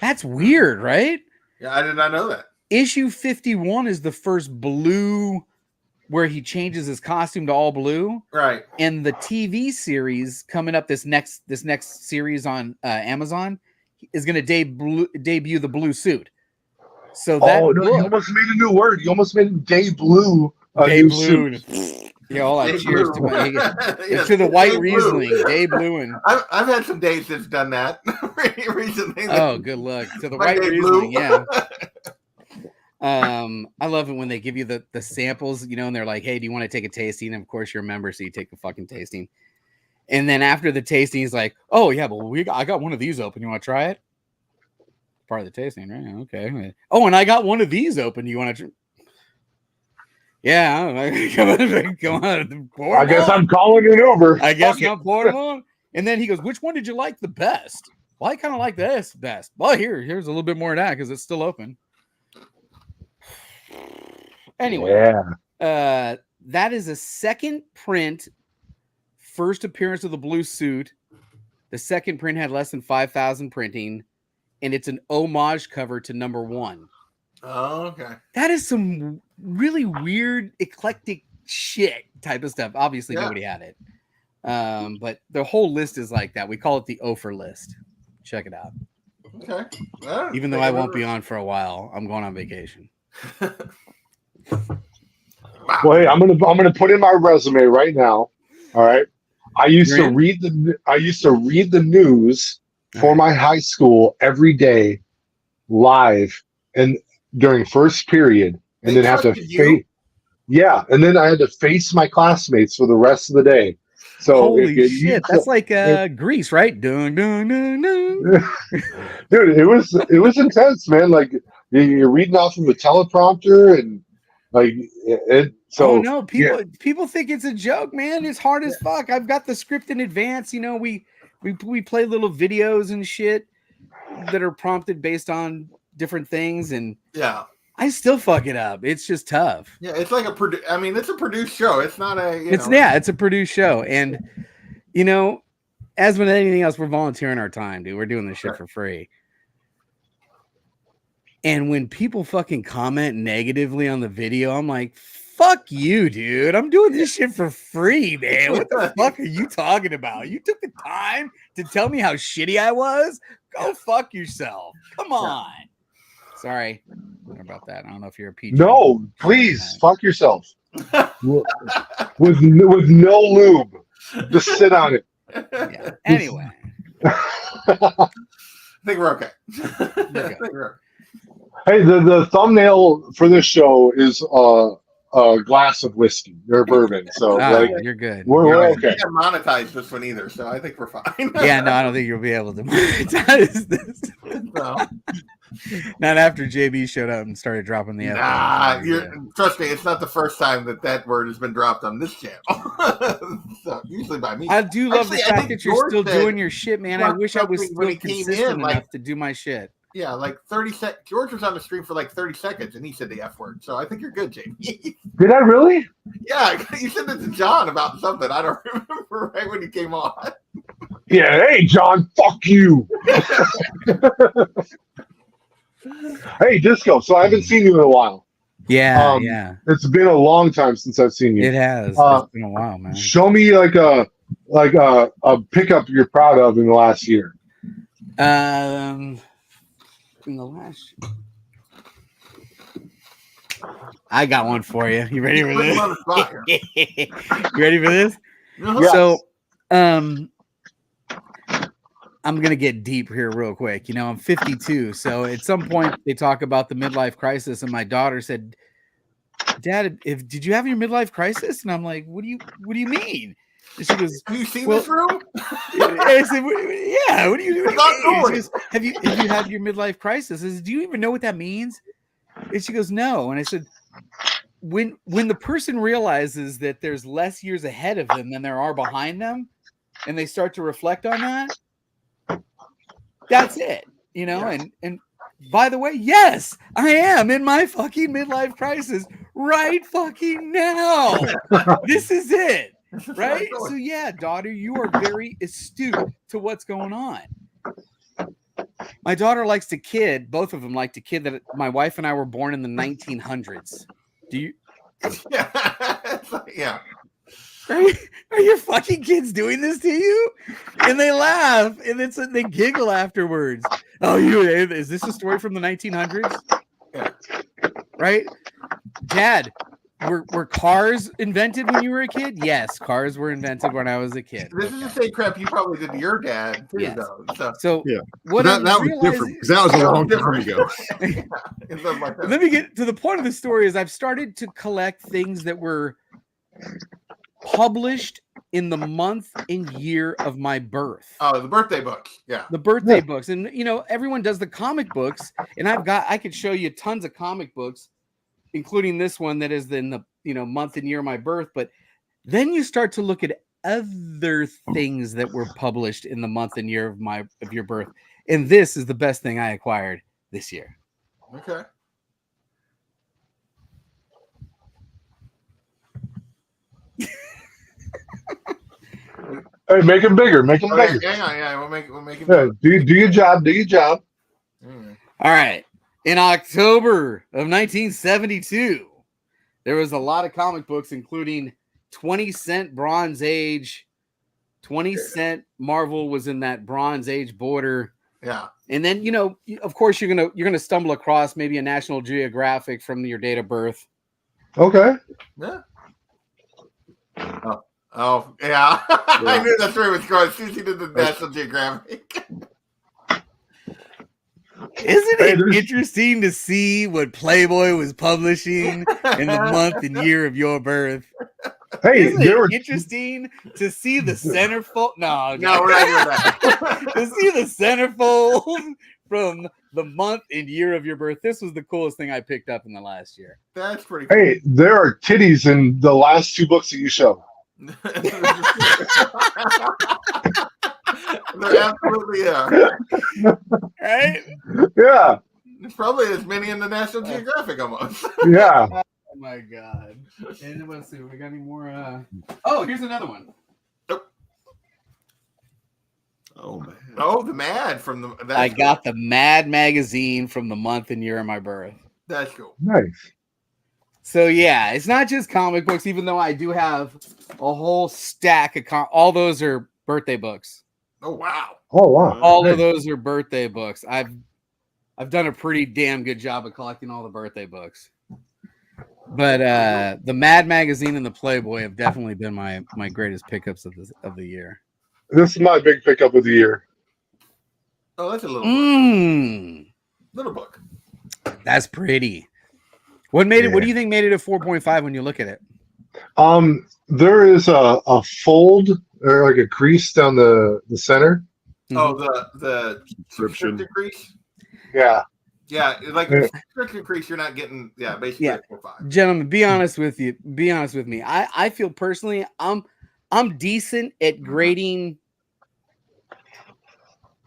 That's weird, right? Yeah, I did not know that. Issue 51 is the first blue where he changes his costume to all blue. Right. And the TV series coming up, this next series on Amazon, is going to debut the blue suit. So that Oh no, you almost made a new word. You almost made Day Blue a new suit. Yeah, hold on. Day Cheers Blue. Yes, to the white Day Blue. Riesling. Day Blueing. I've had some days that's done that recently. Oh, good luck. To the My white Day Riesling, Blue. yeah. I love it when they give you the samples, you know, and they're like, hey, do you want to take a tasting? And of course you're a member, so you take the fucking tasting. And then after the tasting, he's like, oh yeah, but I got one of these open. You want to try it? Part of the tasting, right? Okay. Oh, and I got one of these open. You want to? Yeah. Come on. I guess I'm calling it over. I guess I'm pouring on. And then he goes, which one did you like the best? Well, I kind of like this best. Well, here's a little bit more of that because it's still open. Anyway, that is a second print, first appearance of the blue suit. The second print had less than 5,000 printing, and it's an homage cover to number 1. Oh, okay. That is some really weird, eclectic shit type of stuff. Obviously, nobody had it. But the whole list is like that. We call it the Ofer list. Check it out. Okay. Even though I won't be on for a while, I'm going on vacation. Well, hey, I'm gonna put in my resume right now. All right. I used to read the news for my high school every day, live and during first period, and then have to face. Yeah, and then I had to face my classmates for the rest of the day. So holy shit, that's like Grease, right? Dun, dun, dun, dun. Dude, it was intense, man. Like you're reading off of a teleprompter and like it. So oh no, people think it's a joke, man. It's hard as fuck. I've got the script in advance. You know, we play little videos and shit that are prompted based on different things, and yeah, I still fuck it up. It's just tough. Yeah, it's like it's a produced show. It's not a. It's a produced show, and you know, as with anything else, we're volunteering our time, dude. We're doing this shit for free. And when people fucking comment negatively on the video, I'm like, fuck you, dude. I'm doing this shit for free, man. What the fuck are you talking about? You took the time to tell me how shitty I was? Go fuck yourself. Come on. Sorry about that. I don't know if you're a PG. No, please fuck yourself. with no lube. Just sit on it. Yeah. Anyway. I think we're okay. Hey, the thumbnail for this show is a glass of whiskey or bourbon. So you're good. We're okay. We can't monetize this one either, so I think we're fine. Yeah, no, I don't think you'll be able to monetize this. No. Not after JB showed up and started dropping the F. Trust me, it's not the first time that word has been dropped on this channel. So, usually by me. I do love the fact that you're still doing your shit, man. I wish I was still consistent enough to do my shit. Yeah, like 30 seconds. George was on the stream for like 30 seconds, and he said the F word. So I think you're good, JB. Did I really? Yeah, you said it to John about something. I don't remember right when he came on. Yeah, hey, John, fuck you. Hey, Disco. So I haven't seen you in a while. Yeah, yeah. It's been a long time since I've seen you. It has. It's been a while, man. Show me like a pickup you're proud of in the last year. In the last, I got one for you. You ready for this? You ready for this? Yes. So, I'm gonna get deep here real quick. I'm 52, so at some point they talk about the midlife crisis, and my daughter said, "Dad, did you have your midlife crisis?" And I'm like, "What do you mean?" And she goes, Have you seen "Well," this room? I said, "Yeah, what do you It's not mean?" She noise. goes, have you had your midlife crisis? I said, "Do you even know what that means?" And she goes, "No." And I said, when the person realizes that there's less years ahead of them than there are behind them, and they start to reflect on that, that's it, Yeah. and by the way, yes, I am in my fucking midlife crisis right fucking now. This is it, right? So yeah, daughter, you are very astute to what's going on. My daughter likes to kid, both of them like to kid that my wife and I were born in the 1900s. Do you? Yeah. Are your fucking kids doing this to you? And they laugh, and they giggle afterwards. Oh, is this a story from the 1900s? Yeah. Right? Dad, were cars invented when you were a kid? Yes, cars were invented when I was a kid. This is the same crap you probably did to your dad too, Yes. though. So Yeah. what That was different because that was a long time ago. Let me get to the point of the story. Is I've started to collect things that were published in the month and year of my birth. Oh, the birthday books. Yeah. The birthday books. And everyone does the comic books, and I could show you tons of comic books, including this one that is in the month and year of my birth. But then you start to look at other things that were published in the month and year of your birth. And this is the best thing I acquired this year. Okay. Hey, make them bigger. Make them bigger. Yeah. We'll make it. Yeah, do your job. Do your job. All right. In October of 1972, there was a lot of comic books, including 20 Cent Bronze Age. 20 Cent Marvel was in that Bronze Age border. Yeah. And then, of course, you're gonna stumble across maybe a National Geographic from your date of birth. Okay. Yeah. Oh, yeah. I knew that's where it was going. Susie did the National Geographic. Isn't it interesting to see what Playboy was publishing in the month and year of your birth? Hey, Isn't it interesting to see the centerfold? No, we're not doing that. To see the centerfold from the month and year of your birth. This was the coolest thing I picked up in the last year. That's pretty cool. Hey, there are titties in the last two books that you show. There absolutely are. Right? Yeah. There's probably as many in the National Geographic almost. Yeah. Oh my god. And let's see, we got any more Oh, here's another one. Oh man. Oh, the Mad from the I got the Mad magazine from the month and year of my birth. That's cool. Nice. So yeah, it's not just comic books, even though I do have a whole stack of all those are birthday books. Oh wow. Oh wow. All of those are birthday books. I've done a pretty damn good job of collecting all the birthday books. But the Mad magazine and the Playboy have definitely been my greatest pickups of the year. This is my big pickup of the year. Oh, that's a little book. Little book. That's pretty. What made it? What do you think made it a 4.5 when you look at it? There is a fold or like a crease down the center. Oh, the Subscription crease. Yeah. Yeah, like the subscription crease, you're not getting. Yeah, basically Yeah. 4.5. Gentlemen, be honest with you. Be honest with me. I feel personally, I'm decent at grading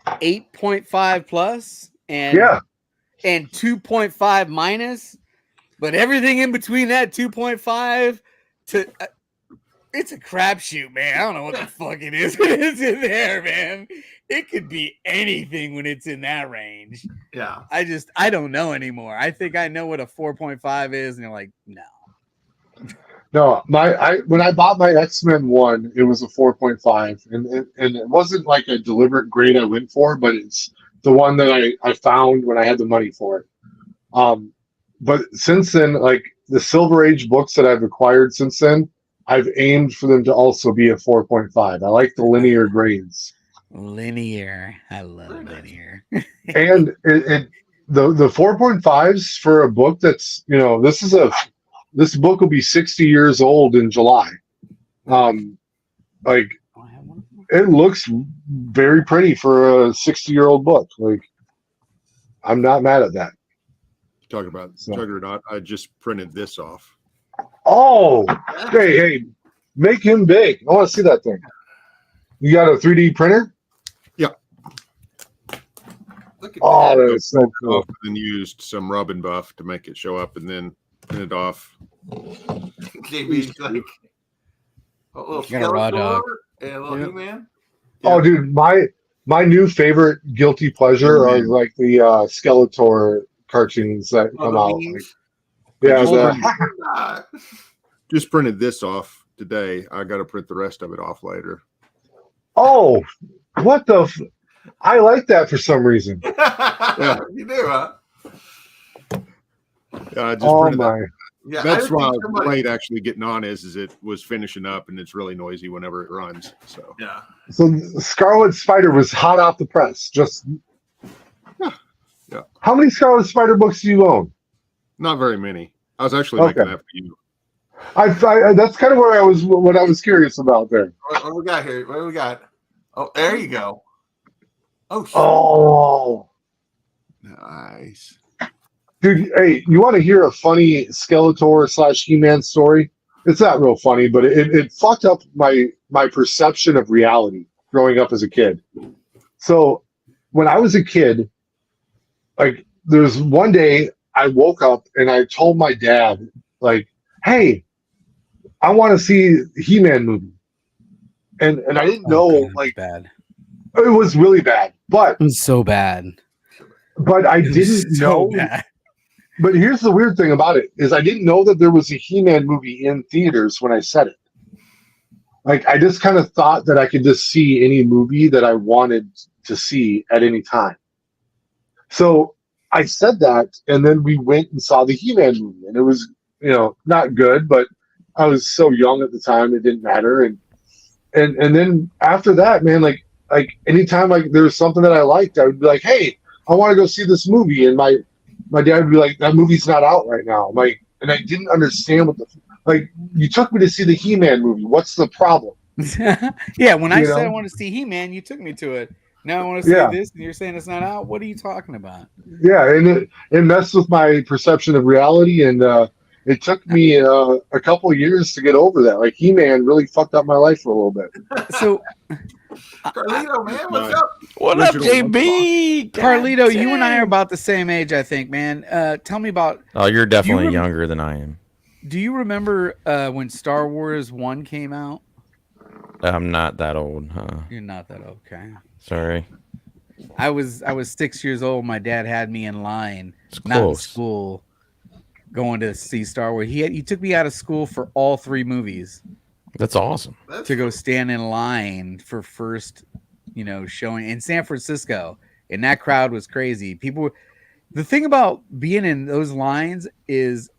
8.5 plus and 2.5 minus, but everything in between that 2.5 to it's a crapshoot, man. I don't know what the fuck it is when it's in there, man. It could be anything when it's in that range. Yeah. I don't know anymore. I think I know what a 4.5 is, and you're like, no. No, when I bought my X-Men 1, it was a 4.5, and it wasn't like a deliberate grade I went for, but it's the one that I found when I had the money for it. But since then, like the Silver Age books that I've acquired since then, I've aimed for them to also be a 4.5. I like the linear grades. Linear. I love Very nice. linear. And the 4.5s for a book that's, this book will be 60 years old in July. Like Oh, I have one. it looks very pretty for a 60-year-old book. Like I'm not mad at that. Talking about So- Juggernaut, I just printed this off. Oh, hey, make him big. I want to see that thing. You got a 3D printer? Look at Oh, that. that is so cool. Off and then used some rub and buff to make it show up, and then print it off. JB's like a little You got a raw dog. Skeletor and a little Yeah. He-Man. Oh, dude, my new favorite guilty pleasure are like the Skeletor cartoons that Oh, come the out. memes. Like, yeah, Ah, Just printed this off today. I got to print the rest of it off later. oh, what the? I like that for some reason. You do, huh? Yeah, I just Oh printed that. my! Yeah, That's I why think somebody- late actually getting on is it was finishing up and it's really noisy whenever it runs. So Yeah. So Scarlet Spider was hot off the press. Just Yeah. How many Scarlet Spider books do you own? not very many. I was actually making Okay. that for you. I that's kind of where I was. What I was curious about there. What we got here? What do we got? Oh, there you go. Oh, shit. Oh, Nice. dude! Hey, you want to hear a funny Skeletor / He-Man story? It's not real funny, but it fucked up my perception of reality growing up as a kid. So when I was a kid, like there's one day I woke up and I told my dad, like, "Hey, I want to see the He-Man movie," and I didn't know, Oh, God, like, bad. it was really bad, but It was so bad. I It was didn't so know. bad. But here's the weird thing about it is I didn't know that there was a He-Man movie in theaters when I said it. Like I just kind of thought that I could just see any movie that I wanted to see at any time. So I said that, and then we went and saw the He-Man movie, and it was, not good, but I was so young at the time it didn't matter. And then after that, man, like anytime like there was something that I liked, I would be like, "Hey, I want to go see this movie," and my dad would be like, "That movie's not out right now." I'm like, and I didn't understand you took me to see the He-Man movie. What's the problem? Yeah, when I You said I know? want to see He-Man, you took me to it. Now I want to see Yeah. this, and you're saying it's not out. What are you talking about? Yeah, and it messed with my perception of reality, and it took me a couple of years to get over that. Like He-Man really fucked up my life for a little bit. So, Carlito, man, what's up? What up, Original JB? God Carlito, you and I are dang. about the same age, I think, man. Tell me about. Oh, you're definitely rem- younger than I am. Do you remember when Star Wars 1 came out? I'm not that old, huh? You're not that old, okay. Sorry. I was 6 years old. My dad had me in line, It's not in close. school, going to see Star Wars. He took me out of school for all 3 movies That's awesome. That's to go stand in line for first, showing in San Francisco, and that crowd was crazy. The thing about being in those lines is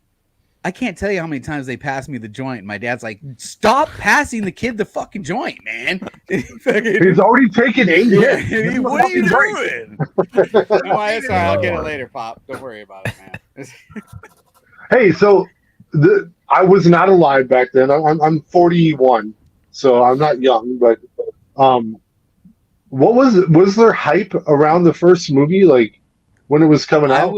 I can't tell you how many times they passed me the joint. My dad's like, "Stop passing the kid the fucking joint, man." He's already taken 8 Yeah, hits. what are you Fucking doing? No, it's all right. I'll get it later, Pop. Don't worry about it, man. Hey, so I was not alive back then. I'm 41, so I'm not young. But what was there hype around the first movie, like when it was coming out?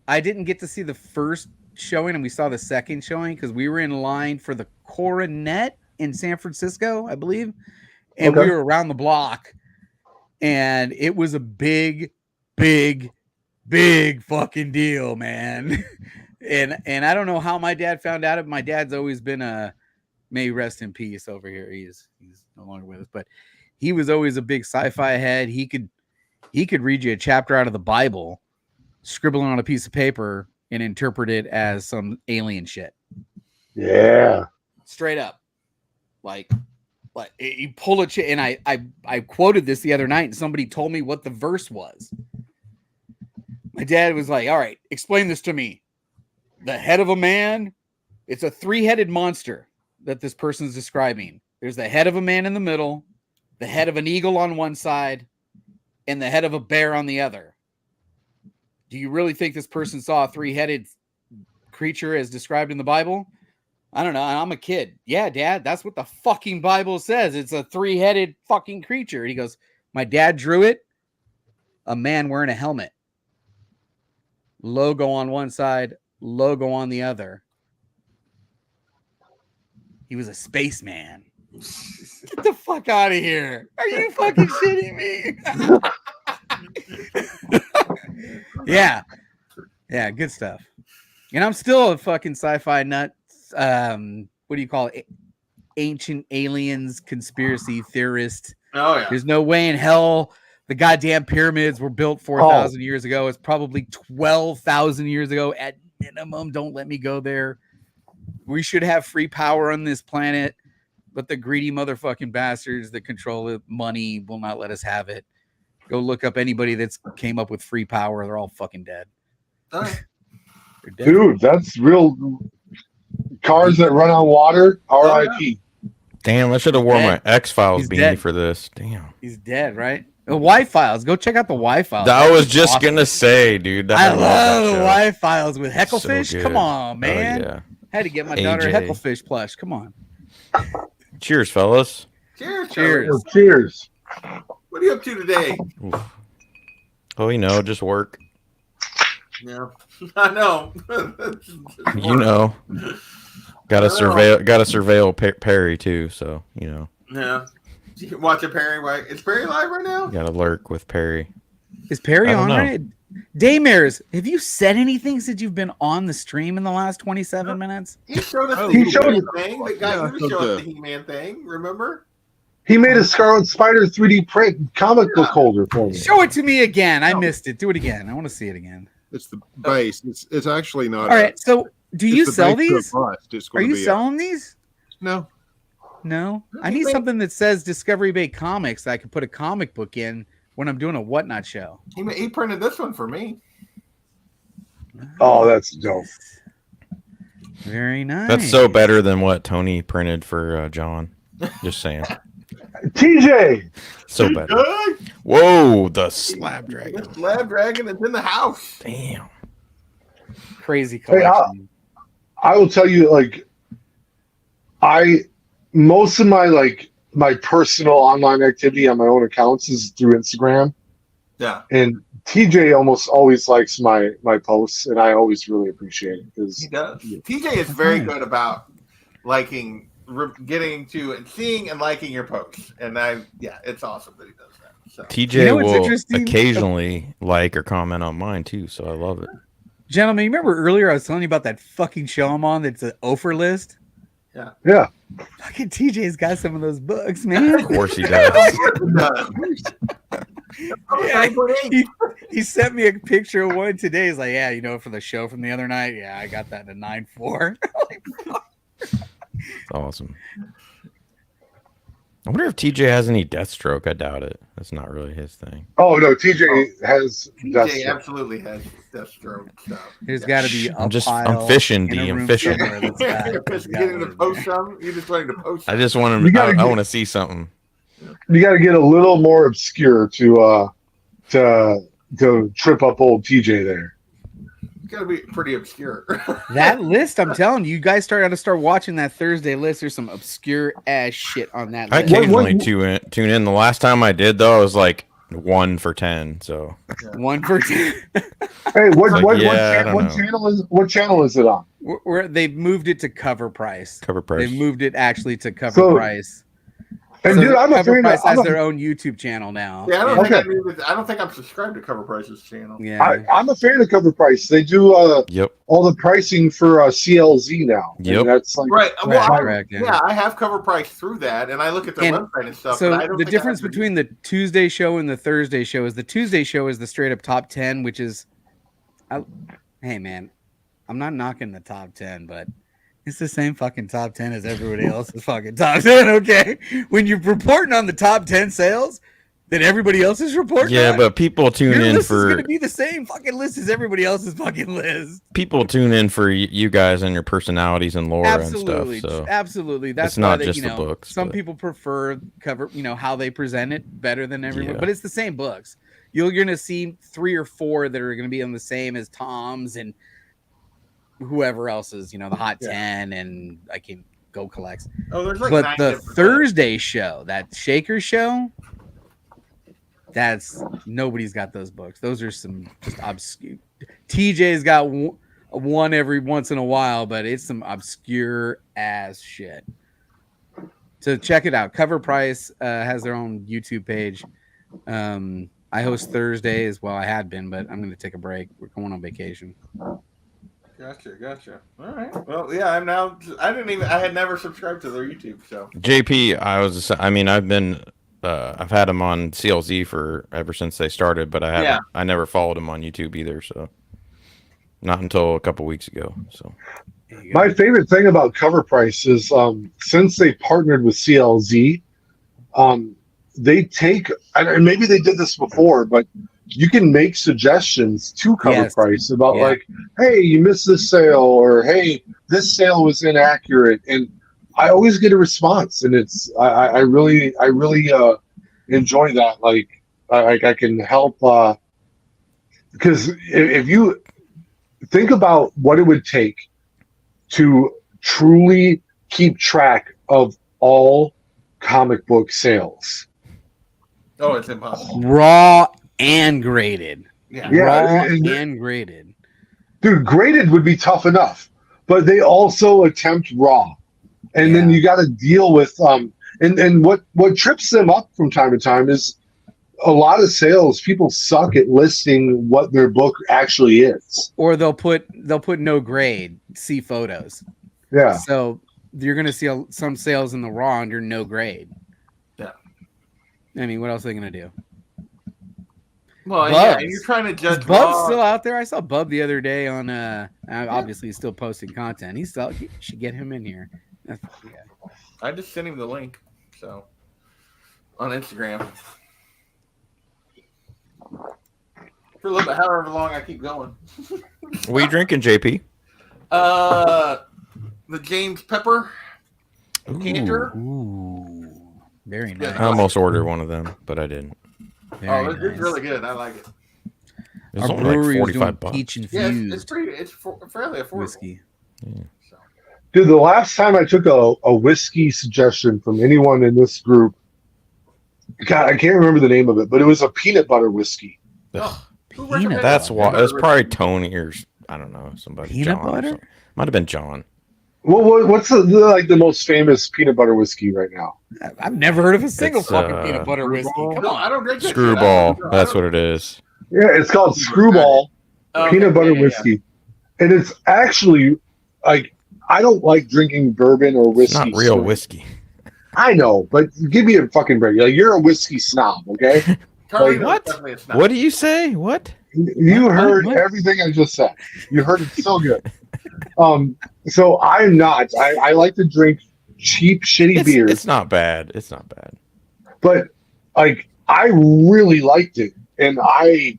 I didn't get to see the first showing, and we saw the second showing because we were in line for the Coronet in San Francisco, I believe, and Okay. we were around the block, and it was a big fucking deal, man. and I don't know how my dad found out. My dad's always been may he rest in peace over here. He's no longer with us, but he was always a big sci-fi head. He could read you a chapter out of the Bible, scribble it on a piece of paper, and interpret it as some alien shit. Yeah. Straight up. Like you pull a and I quoted this the other night, and somebody told me what the verse was. My dad was like, "All right, explain this to me. The head of a man, it's a 3-headed monster that this person's describing. There's the head of a man in the middle, the head of an eagle on one side and the head of a bear on the other. Do you really think this person saw a 3-headed creature as described in the Bible? I don't know. I'm a kid. Yeah, Dad, that's what the fucking Bible says. It's a 3-headed fucking creature. And he goes, my dad drew it. A man wearing a helmet. Logo on one side, logo on the other. He was a spaceman. Get the fuck out of here. Are you fucking shitting me? Yeah. Yeah, good stuff. And I'm still a fucking sci-fi nut. What do you call it? Ancient aliens conspiracy theorist. Oh yeah. There's no way in hell the goddamn pyramids were built 4,000 years ago. It's probably 12,000 years ago at minimum. Don't let me go there. We should have free power on this planet, but the greedy motherfucking bastards that control the money will not let us have it. Go look up anybody that's came up with free power. They're all fucking dead. All right. They're dead. Dude, that's real. Cars that run on water, R.I.P. Damn, I should have worn my Dead. X-Files He's beanie dead. for this. Damn. He's dead, right? The Y-Files. Go check out the Y-Files. I That's was just awesome. gonna say, dude. I love love the that show. Y-Files with So Hecklefish. good. Come on, Oh, man. yeah. Had to get my daughter a AJ. Hecklefish plush. Come on. Cheers, fellas. Cheers. Cheers. Cheers. Cheers. What are you up to today? Oof. Oh, just work. Yeah. I know. You know. Gotta surveil Perry too, so Yeah. You watch a Perry. Right? Is Perry live right now? gotta lurk with Perry. Is Perry I don't on know. right? Daymares, have you said anything since you've been on the stream in the last 27 minutes? He showed us Oh, the he showed He-Man it. thing. The guy Yeah, who showed us okay. the He-Man thing. Remember? He made a Scarlet Spider 3D print comic book holder for me. Show it to me again. I missed it. Do it again. I want to see it again. It's the base. It's actually not. All right. So, do you sell these? It's Are you selling these? No. No. I need something that says Discovery Bay Comics that I can put a comic book in when I'm doing a Whatnot show. He printed this one for me. Oh, that's dope. Very nice. That's so better than what Tony printed for John. Just saying. TJ! So better. Hey, Whoa, the slab dragon. this Lab Dragon is in the house. Damn. Crazy Hey, collection. I will tell you, most of my personal online activity on my own accounts is through Instagram. Yeah, And TJ almost always likes my posts, and I always really appreciate it because he does. TJ is very good about liking, getting to and seeing and liking your posts, and it's awesome that he does that. So TJ You know what's will interesting? occasionally like or comment on mine too, so I love it. Gentlemen, you remember earlier I was telling you about that fucking show I'm on that's an offer list? yeah. Fucking TJ's got some of those books, man. Of course he does. Yeah, he sent me a picture of one today. He's like, yeah, for the show from the other night. Yeah, I got that in 9.4. It's awesome. I wonder if TJ has any Deathstroke. I doubt it. That's not really his thing. Oh no, TJ has TJ absolutely has Deathstroke stuff. There's got to be a I'm pile fishing, in a D. I'm room fishing. somewhere that's got- that's Just got getting one to in post there. some. You just wanting to post. I just want You to. gotta I get- want to see something. You got to get a little more obscure to trip up old TJ there. It's got to be pretty obscure. That list, I'm telling you, you guys got to start watching that Thursday list. There's some obscure ass shit on that I list. occasionally tune in. The last time I did though, I was like 1 for 10. So 1 for 10. Hey, what know. channel is it on? They've moved it to cover price. cover price. They moved it actually to cover So- price. And So dude, I'm a Cover fan. Price has I'm their own YouTube channel now. Yeah, I Okay. don't think I'm subscribed to Cover Price's channel. Yeah. I'm a fan of Cover Price. They do Yep. all the pricing for CLZ now. And Yep. that's like Right. Well, Correct, yeah, I have Cover Price through that, and I look at their And website and stuff. So but I don't the think I difference have to- between the Tuesday show and the Thursday show is the Tuesday show is the straight up top 10, which is, hey man, I'm not knocking the top 10, but it's the same fucking top 10 as everybody else's fucking top 10. Okay, when you're reporting on the top 10 sales, than everybody else's report. Yeah, card? but people tune Your in list is for gonna be the same fucking list as everybody else's fucking list. people tune in for you guys and your personalities and lore Absolutely, and stuff. So absolutely. That's it's not why just the books. Some but- people prefer cover, how they present it better than everyone. Yeah. But it's the same books. You're gonna see 3 or 4 that are gonna be on the same as Tom's and whoever else's. The Hot 10, and I can go collects. Oh, there's like But 9 the different Thursday show, that Shaker show, that's nobody's got those books. Those are some just obscure. TJ's got one every once in a while, but it's some obscure ass shit. So check it out. Cover Price has their own YouTube page. I host Thursdays. Well, I had been, but I'm going to take a break. We're going on vacation. Gotcha. All right. Well, yeah, I'm now. I had never subscribed to their YouTube, so. JP, I've had him on CLZ ever since they started, but I never followed him on YouTube either, so not until a couple weeks ago. So my favorite thing about Cover Price is since they partnered with CLZ, they take, and maybe they did this before, but you can make suggestions to Cover Price about like, hey, you missed this sale, or hey, this sale was inaccurate, and I always get a response, and it's I really enjoy that. Like I can help because if you think about what it would take to truly keep track of all comic book sales. Oh, it's impossible. Raw and graded. Yeah. Raw and graded. Dude, graded would be tough enough, but they also attempt raw. And then you got to deal with and what trips them up from time to time is a lot of sales people suck at listing what their book actually is. Or they'll put no grade, see photos. Yeah. So you're going to see some sales in the raw under no grade. Yeah. I mean, what else are they going to do? Well, yeah, and you're trying to judge. Is Bub's still out there? I saw Bub the other day on. Obviously, he's still posting content. You should get him in here. I just sent him the link, so on Instagram. For a little bit, however long I keep going. what are you drinking, JP? The James Pepper Canter. Ooh, very nice. I almost ordered one of them, but I didn't. It's really good. I like it. It's Our only brewery like was $45. doing peach Yeah, infused it's fairly affordable. whiskey. Yeah. So. Dude, the last time I took a whiskey suggestion from anyone in this group, God, I can't remember the name of it, but it was a peanut butter whiskey. That's why it's probably Tony or I don't know, somebody. Peanut John butter? Might have been John. What's the most famous peanut butter whiskey right now? I've never heard of a single It's, fucking peanut butter whiskey. Come No, on. I don't drink that shit. Screwball. That's what it is. Yeah, it's called Screwball peanut butter whiskey, and it's actually like I don't like drinking bourbon or whiskey. It's not real whiskey. I know, but give me a fucking break. Like you're a whiskey snob, okay? Carlito's What? definitely a snob. What do you say? What? You heard What? everything I just said. You heard it so good. So I'm not. I like to drink cheap, shitty beers. It's not bad. It's not bad. But like I really liked it, and I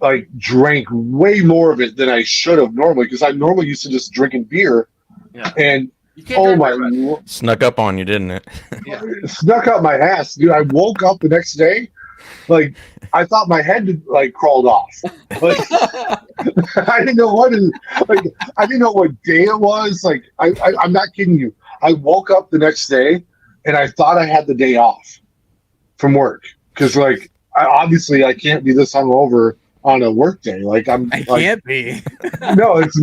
like drank way more of it than I should have normally because I'm normally used to just drinking beer. Yeah. And You can't oh drink my, very much. Snuck up on you, didn't it? Yeah. it snuck up my ass, dude. I woke up the next day, like I thought my head had, like crawled off. Like I didn't know I didn't know what day it was. Like I'm not kidding you. I woke up the next day and I thought I had the day off from work because like obviously I can't be this hungover on a work day. Like I like, can't be. no, it's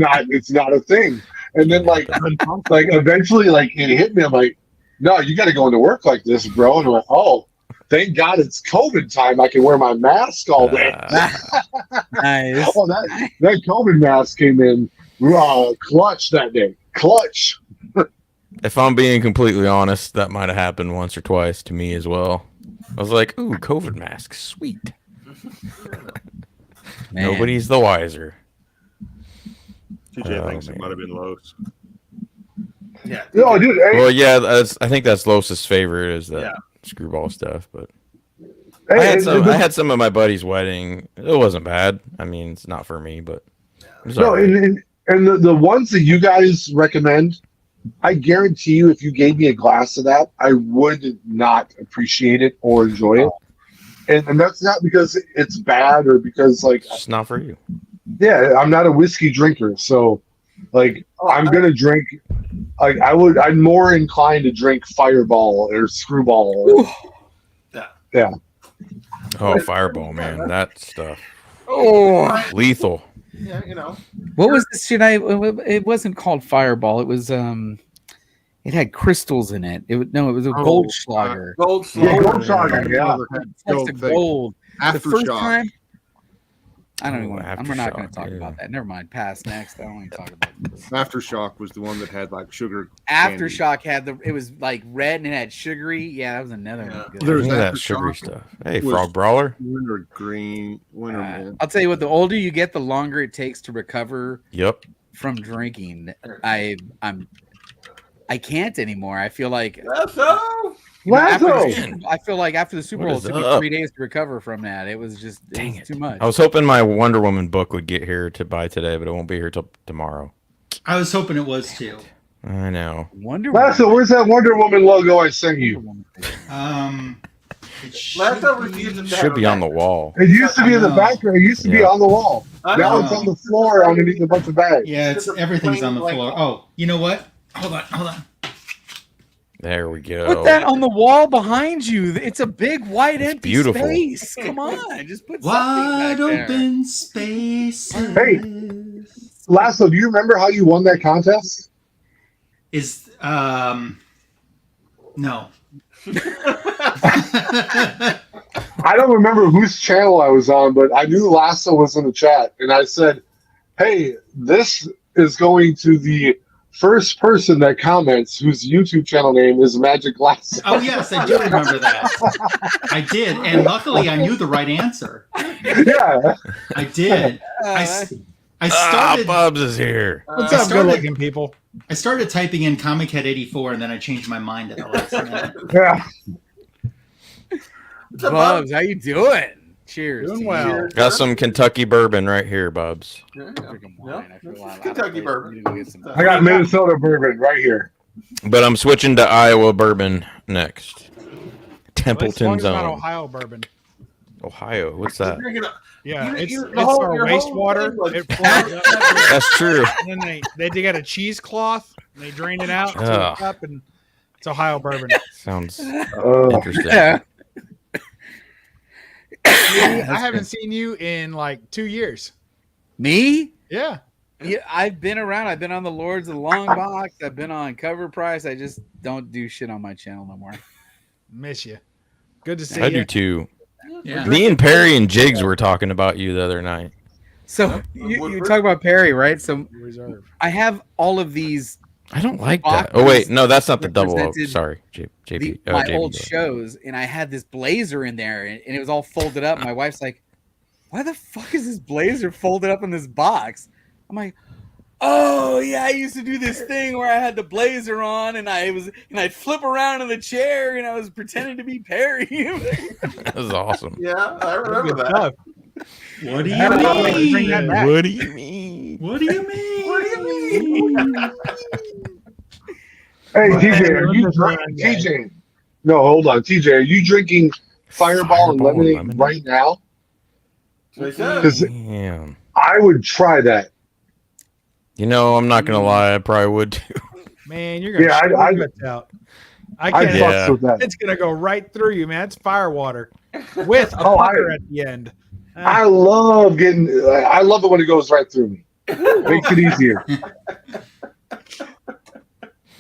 not a thing. And then like eventually like it hit me. I'm like, no, you got to go into work like this, bro. And I'm like, oh, thank God it's COVID time. I can wear my mask all day. Nice. Oh, that COVID mask came in clutch that day. Clutch. If I'm being completely honest, that might have happened once or twice to me as well. I was like, ooh, COVID mask, sweet. Man. Nobody's the wiser. TJ Oh, thinks it man. might have been Lowe's. Yeah. No, dude. Hey, Well, yeah, I think that's Los's favorite is that screwball stuff. But I had some at my buddy's wedding. It wasn't bad. I mean, it's not for me, but it's No, all right. and the ones that you guys recommend, I guarantee you, if you gave me a glass of that, I would not appreciate it or enjoy it. And that's not because it's bad or because It's just not for you. yeah, I'm not a whiskey drinker, so like I'm gonna drink. Like I'm more inclined to drink Fireball or Screwball. Yeah. Oh, Fireball, man, that stuff. Oh, Lethal. Yeah, you know. what was this shit? It wasn't called Fireball. It was it had crystals in it. It was a Goldschlager. Gold Yeah, Slug. Goldschlager, yeah. It's like the gold. The first Aftershock. time. I don't even. Oh, We're not going Aftershock, to talk yeah. about that. Never mind. Pass next. I don't want to talk about this. Aftershock was the one that had like sugar. candy. Aftershock had it was like red and it had sugary. Yeah, that was another Yeah. one. Good. There's Give me that Aftershock. sugary stuff. Hey, Was- Frog Brawler. Winter green. Winter man. I'll tell you what. The older you get, the longer it takes to recover Yep. from drinking. I can't anymore. I feel like So Lazo. I feel like after the Super What Bowl, is it took me up? 3 days to recover from that. It was just Dang it. too much. I was hoping my Wonder Woman book would get here to buy today, but it won't be here till tomorrow. I was hoping it was too. I know. Wonder Lazo, Woman. where's that Wonder Woman logo I sent you? It should Lazo be- refuses to Should be on the wall. It used to be in the I know. background. It used to be Yeah. on the wall. I Now know. it's on the floor underneath a bunch of bags. Yeah, It's a everything's plain on the blank floor. wall. Oh, you know what? Hold on. There we go. Put that on the wall behind you. It's a big white empty beautiful. space. Come on, just put something Wide back there. open spaces. Hey. Lazo, do you remember how you won that contest? Is no. I don't remember whose channel I was on, but I knew Lasso was in the chat, and I said, "Hey, this is going to the first person that comments whose YouTube channel name is Magic Lasso." Oh yes, I do remember that. I did, and luckily I knew the right answer. Yeah, I did. I Ah, started. Bubs is here. What's I up, started- good-looking people? I started typing in Comic Head 84, and then I changed my mind at the last minute. yeah. What's up, Bob? Bubs, how you doing? Cheers. Doing to well. you. Got some Kentucky bourbon right here, Bubs. Yeah, yeah. Drinking wine. I feel This is like Kentucky bourbon. need to go get some- I got Minnesota bourbon right here. But I'm switching to Iowa bourbon next. Well, as long Templeton as it's not Zone. Ohio bourbon. Ohio. What's that? You're gonna- Yeah, You- it's you- it's the whole- our your whole wastewater. thing was- It flows up, That's true. and then they got a cheesecloth. And they drain it out into Ugh. a cup, and it's Ohio bourbon. Sounds Uh, interesting. Yeah. I haven't seen you in like 2 years. Me? Yeah, Yeah, I've been around. I've been on the Lords of the Long Box. I've been on Cover Price. I just don't do shit on my channel no more. miss you. Good to see I you. do too. Yeah. Me and Perry and Jigs were talking about you the other night. So you talk about Perry, right? So Reserve. I have all of these I don't like that. Oh wait, no, that's not the double O. represented Sorry, JP. Oh, my JP, old go ahead. shows, and I had this blazer in there, and it was all folded up. My wife's like, "Why the fuck is this blazer folded up in this box?" I'm like, "Oh yeah, I used to do this thing where I had the blazer on, and I'd flip around in the chair, and I was pretending to be Perry." That was awesome. Yeah, I remember Good that. stuff. What do I don't know if I can bring you that mean? back. What do you mean? What do you mean? What do you mean? hey, Well, TJ, hey, are you let's drink, run, guys. TJ? No, hold on, TJ. Are you drinking Fireball and lemonade right now? So he said, Because Damn. I would try that. You know, I'm not gonna lie, I probably would too. Man, you're gonna Yeah, shit I- your guts out. I I can't. Yeah. fucks with that. It's gonna go right through you, man. It's fire water with a Oh, pucker at the end. I love getting. I love it when it goes right through me. Makes it easier.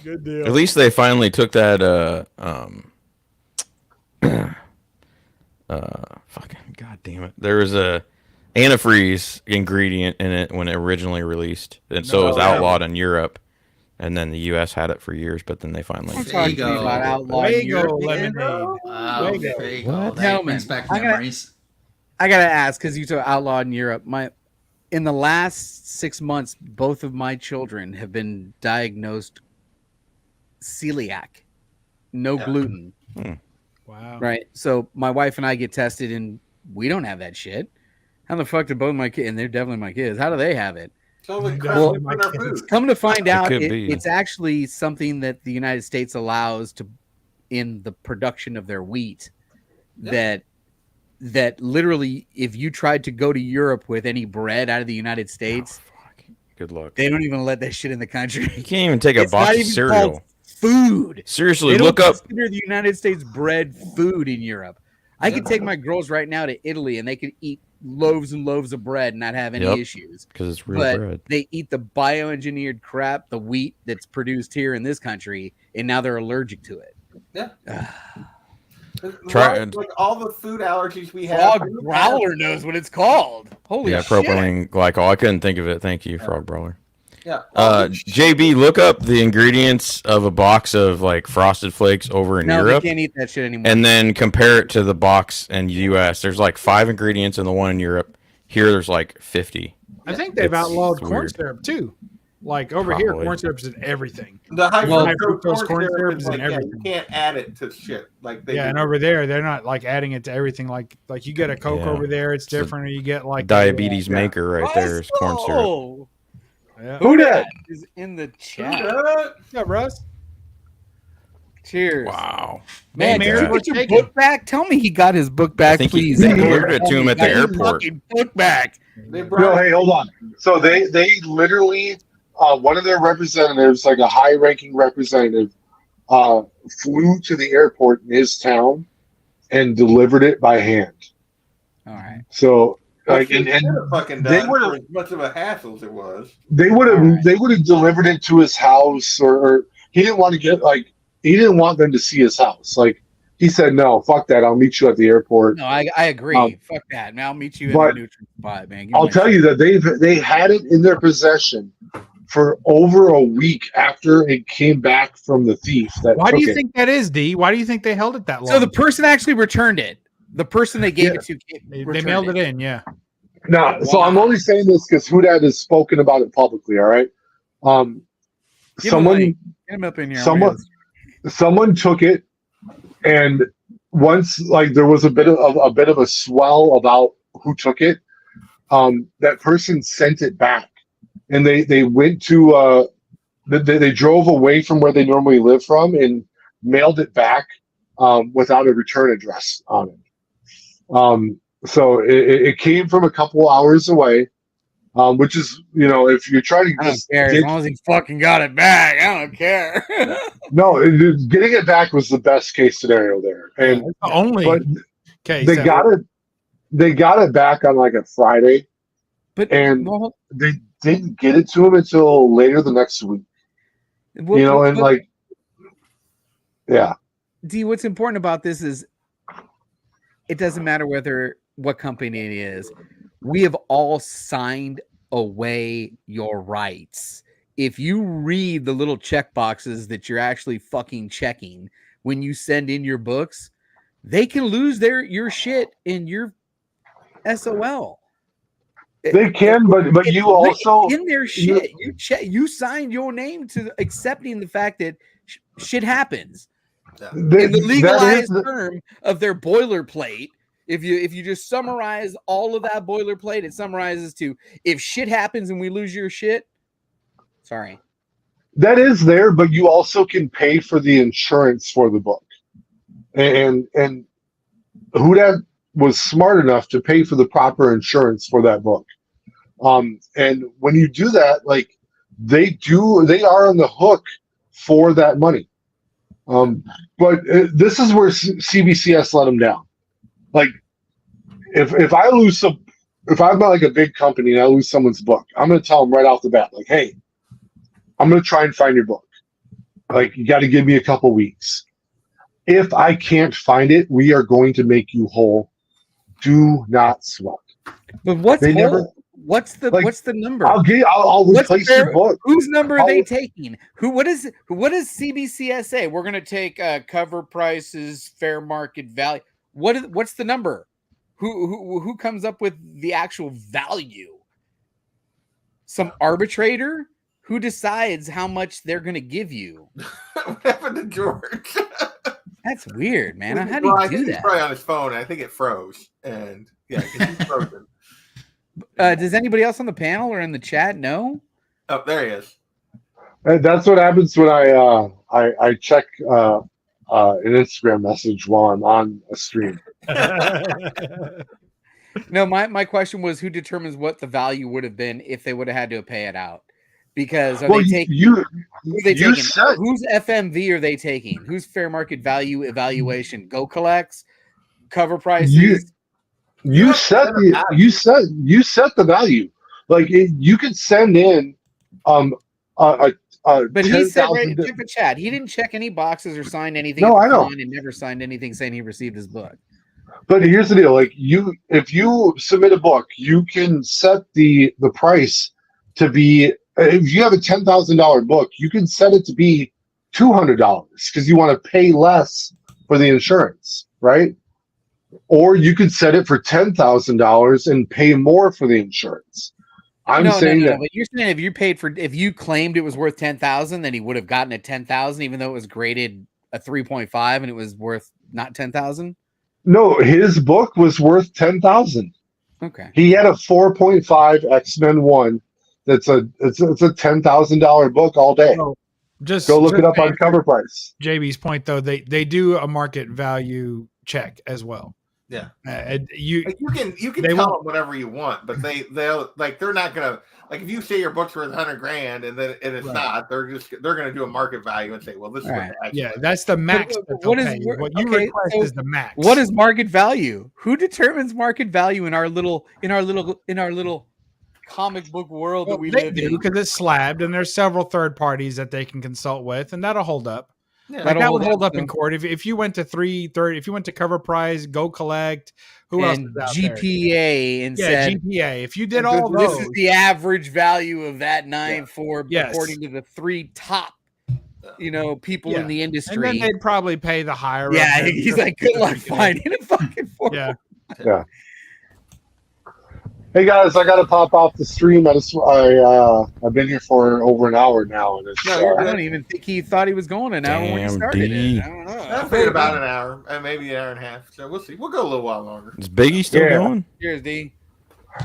Good deal. At least they finally took that fucking god damn it. There was a antifreeze ingredient in it when it originally released. And so it was No, yeah. outlawed in Europe. And then the US had it for years, but then they finally I'm talking to you Fago. about outlawed Fago Europe. lemonade. Wow, Fuego. Fago. What? That Tell brings me. back I gotta- memories. I gotta ask because you took outlawed in Europe. In the last 6 months, both of my children have been diagnosed celiac, no gluten. Wow. Right. So my wife and I get tested, and we don't have that shit. How the fuck do both my kids, and they're definitely my kids, how do they have it? So like Well, crushing in our food. Come to find out, could be. it's actually something that the United States allows to in the production of their wheat. Yeah. That literally, if you tried to go to Europe with any bread out of the United States, Good luck. they don't even let that shit in the country. You can't even take a It's not box of even cereal. called food. Seriously, They don't look up. consider the United States bread food in Europe. I could take my girls right now to Italy and they could eat loaves and loaves of bread and not have any Yep, issues. because it's real But bread. they eat the bioengineered crap, the wheat that's produced here in this country, and now they're allergic to it. Yeah. Try like all the food allergies we have. Frog Growler knows what it's called. Holy shit. propylene glycol. I couldn't think of it. Thank you, Frog Brawler. Yeah. JB, look up the ingredients of a box of like Frosted Flakes over in No, Europe, they can't eat that shit anymore. and then compare it to the box in the U.S. There's like 5 ingredients in the one in Europe. Here, there's like 50. I think they've It's outlawed corn weird. syrup too. Like over here, Probably. corn syrup's in everything. The high Well, fructose corn syrup is in like, everything. you can't add it to shit. Like they Yeah, and do. over there, they're not like adding it to everything. Like you get a Coke Yeah. over there, it's It's a different. Or you get like Diabetes maker right there is corn syrup. Oh, Yeah. Who dat? is in the chat. Yeah, Russ. Cheers. Wow. Man, Hey, did Mary, you we're get your taking- book back? Tell me he got his book I back, think he please. delivered it to him at the Got his airport. fucking book back. They No, brought hey, hold on. So they literally one of their representatives, like a high-ranking representative, flew to the airport in his town and delivered it by hand. All right. So like, they and fucking they done would've- for as much of a hassle as it was. they would have All right. they would have delivered it to his house, or he didn't want to get like he didn't want them to see his house. Like he said, no, fuck that. I'll meet you at the airport. No, I agree. Fuck that. Now I'll meet you in but the nutrient spot, man. I'll tell you that they had it in their possession for over a week after it came back from the thief. Why do you think that is, D? Why do you think they held it that long? So the person actually returned it. The person they gave Yeah. it to they returned mailed it in, yeah. No, so Wow. I'm only saying this because Hudat has spoken about it publicly. All right, Give someone Get him up in here. someone took it, and once like there was a bit of a swell about who took it, that person sent it back, and they went to they drove away from where they normally live from and mailed it back without a return address on it. So it came from a couple hours away, which is, if you're trying to I don't just care. As long as he fucking got it back, I don't care. getting it back was the best case scenario there. And That's the only but case. they got it back on like a Friday, But and well, they didn't get it to him until later the next week. Yeah. D, what's important about this is it doesn't matter what company it is. We have all signed away your rights. If you read the little check boxes that you're actually fucking checking when you send in your books, they can lose your shit in your SOL. They can, but you also in their shit. You signed your name to accepting the fact that shit happens. In the legalized term of their boilerplate, if you just summarize all of that boilerplate, it summarizes to if shit happens and we lose your shit. Sorry. That is there, but you also can pay for the insurance for the book. And Hudat was smart enough to pay for the proper insurance for that book. And when you do that, like they are on the hook for that money. But this is where CBCS let them down. Like, if I lose if I'm like a big company and I lose someone's book, I'm going to tell them right off the bat, like, hey, I'm going to try and find your book. Like, you got to give me a couple weeks. If I can't find it, we are going to make you whole. Do not sweat. But what's the number? I'll replace your book. Whose number are they taking? What does CBCS say? We're going to take cover prices, fair market value. What's the number? Who comes up with the actual value? Some arbitrator who decides how much they're going to give you. What happened to George? That's weird, man. How do Well, you I do think he's that? probably on his phone, and I think it froze. And yeah, 'cause he's frozen. Does anybody else on the panel or in the chat know? Oh, there he is. And that's what happens when I check an Instagram message while I'm on a stream. No, my question was who determines what the value would have been if they would have had to pay it out? Because are Well, they taking you who are they you taking? said Whose FMV are they taking? Whose fair market value evaluation? Go collects, cover prices. you set the value. Like you could send in a But he said right, 10,000. check the chat. He didn't check any boxes or sign anything No, at I the know. con and never signed anything saying he received his book. But here's the deal: like if you submit a book, you can set the price to be. If you have a $10,000 book, you can set it to be $200 because you want to pay less for the insurance, right? Or you could set it for $10,000 and pay more for the insurance. I'm saying that. But you're saying if you claimed it was worth 10,000, then he would have gotten a 10,000, even though it was graded a 3.5 and it was worth not 10,000. No, his book was worth 10,000. Okay. He had a 4.5 X-Men 1. It's a $10,000 book all day. So, Go look it up on Cover Price. JB's point, though, they do a market value check as well. Yeah, you can tell them whatever you want, but they'll like they're not gonna like if you say your book's worth $100,000 and it's not, they're gonna do a market value and say, well, this is what that's the max. What you request is the max. What is market value? Who determines market value in our little comic book world that we live in? Because it's slabbed, and there's several third parties that they can consult with, and that'll hold up. Yeah, like that would hold up in court if you went to if you went to Cover Price, Go Collect, who else is out GPA there? and said GPA. If you did all this those, is the average value of that 9.4 according to the 3 top people in the industry. And then they'd probably pay the higher. Yeah, he's like, good luck finding a fucking form. Yeah. Hey guys, I got to pop off the stream. I've been here for over an hour now, and it's. I don't even think he thought he was going an hour when he started it. I don't know. I figured about an hour, maybe an hour and a half. So we'll see. We'll go a little while longer. Is Biggie still going? Cheers, D.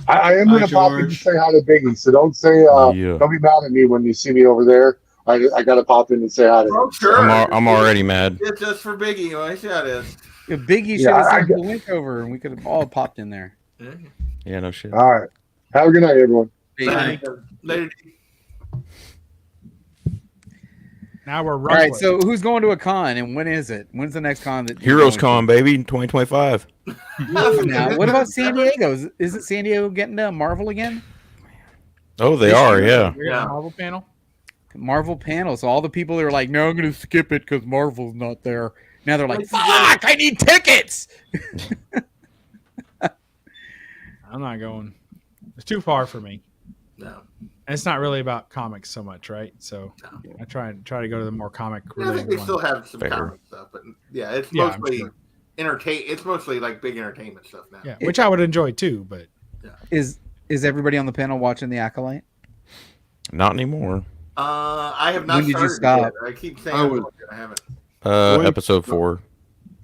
I am going to pop in and say hi to Biggie, so don't say don't be mad at me when you see me over there. I got to pop in and say hi to him. Oh, sure. I'm already mad. It's just for Biggie. I see how it is. If Biggie should have sent the link over, and we could have all popped in there. Yeah, no shit. All right. Have a good night, everyone. Later. Now we're all right. So who's going to a con, and when is it? When's the next con? Heroes Con, baby, 2025. Now, what about San Diego? Is it San Diego getting to Marvel again? Oh, they are. Yeah. Marvel panel. Marvel panel. So all the people that are like, no, I'm going to skip it because Marvel's not there. Now they're like, fuck, I need tickets. I'm not going. It's too far for me. No. And it's not really about comics so much, right? So I try to go to the more comic related. I think they one. still have some comic stuff, but it's mostly It's mostly like big entertainment stuff now. Yeah, which I would enjoy too. But is everybody on the panel watching The Acolyte? Not anymore. I have not. When did you stop? I keep saying I haven't. Episode 4.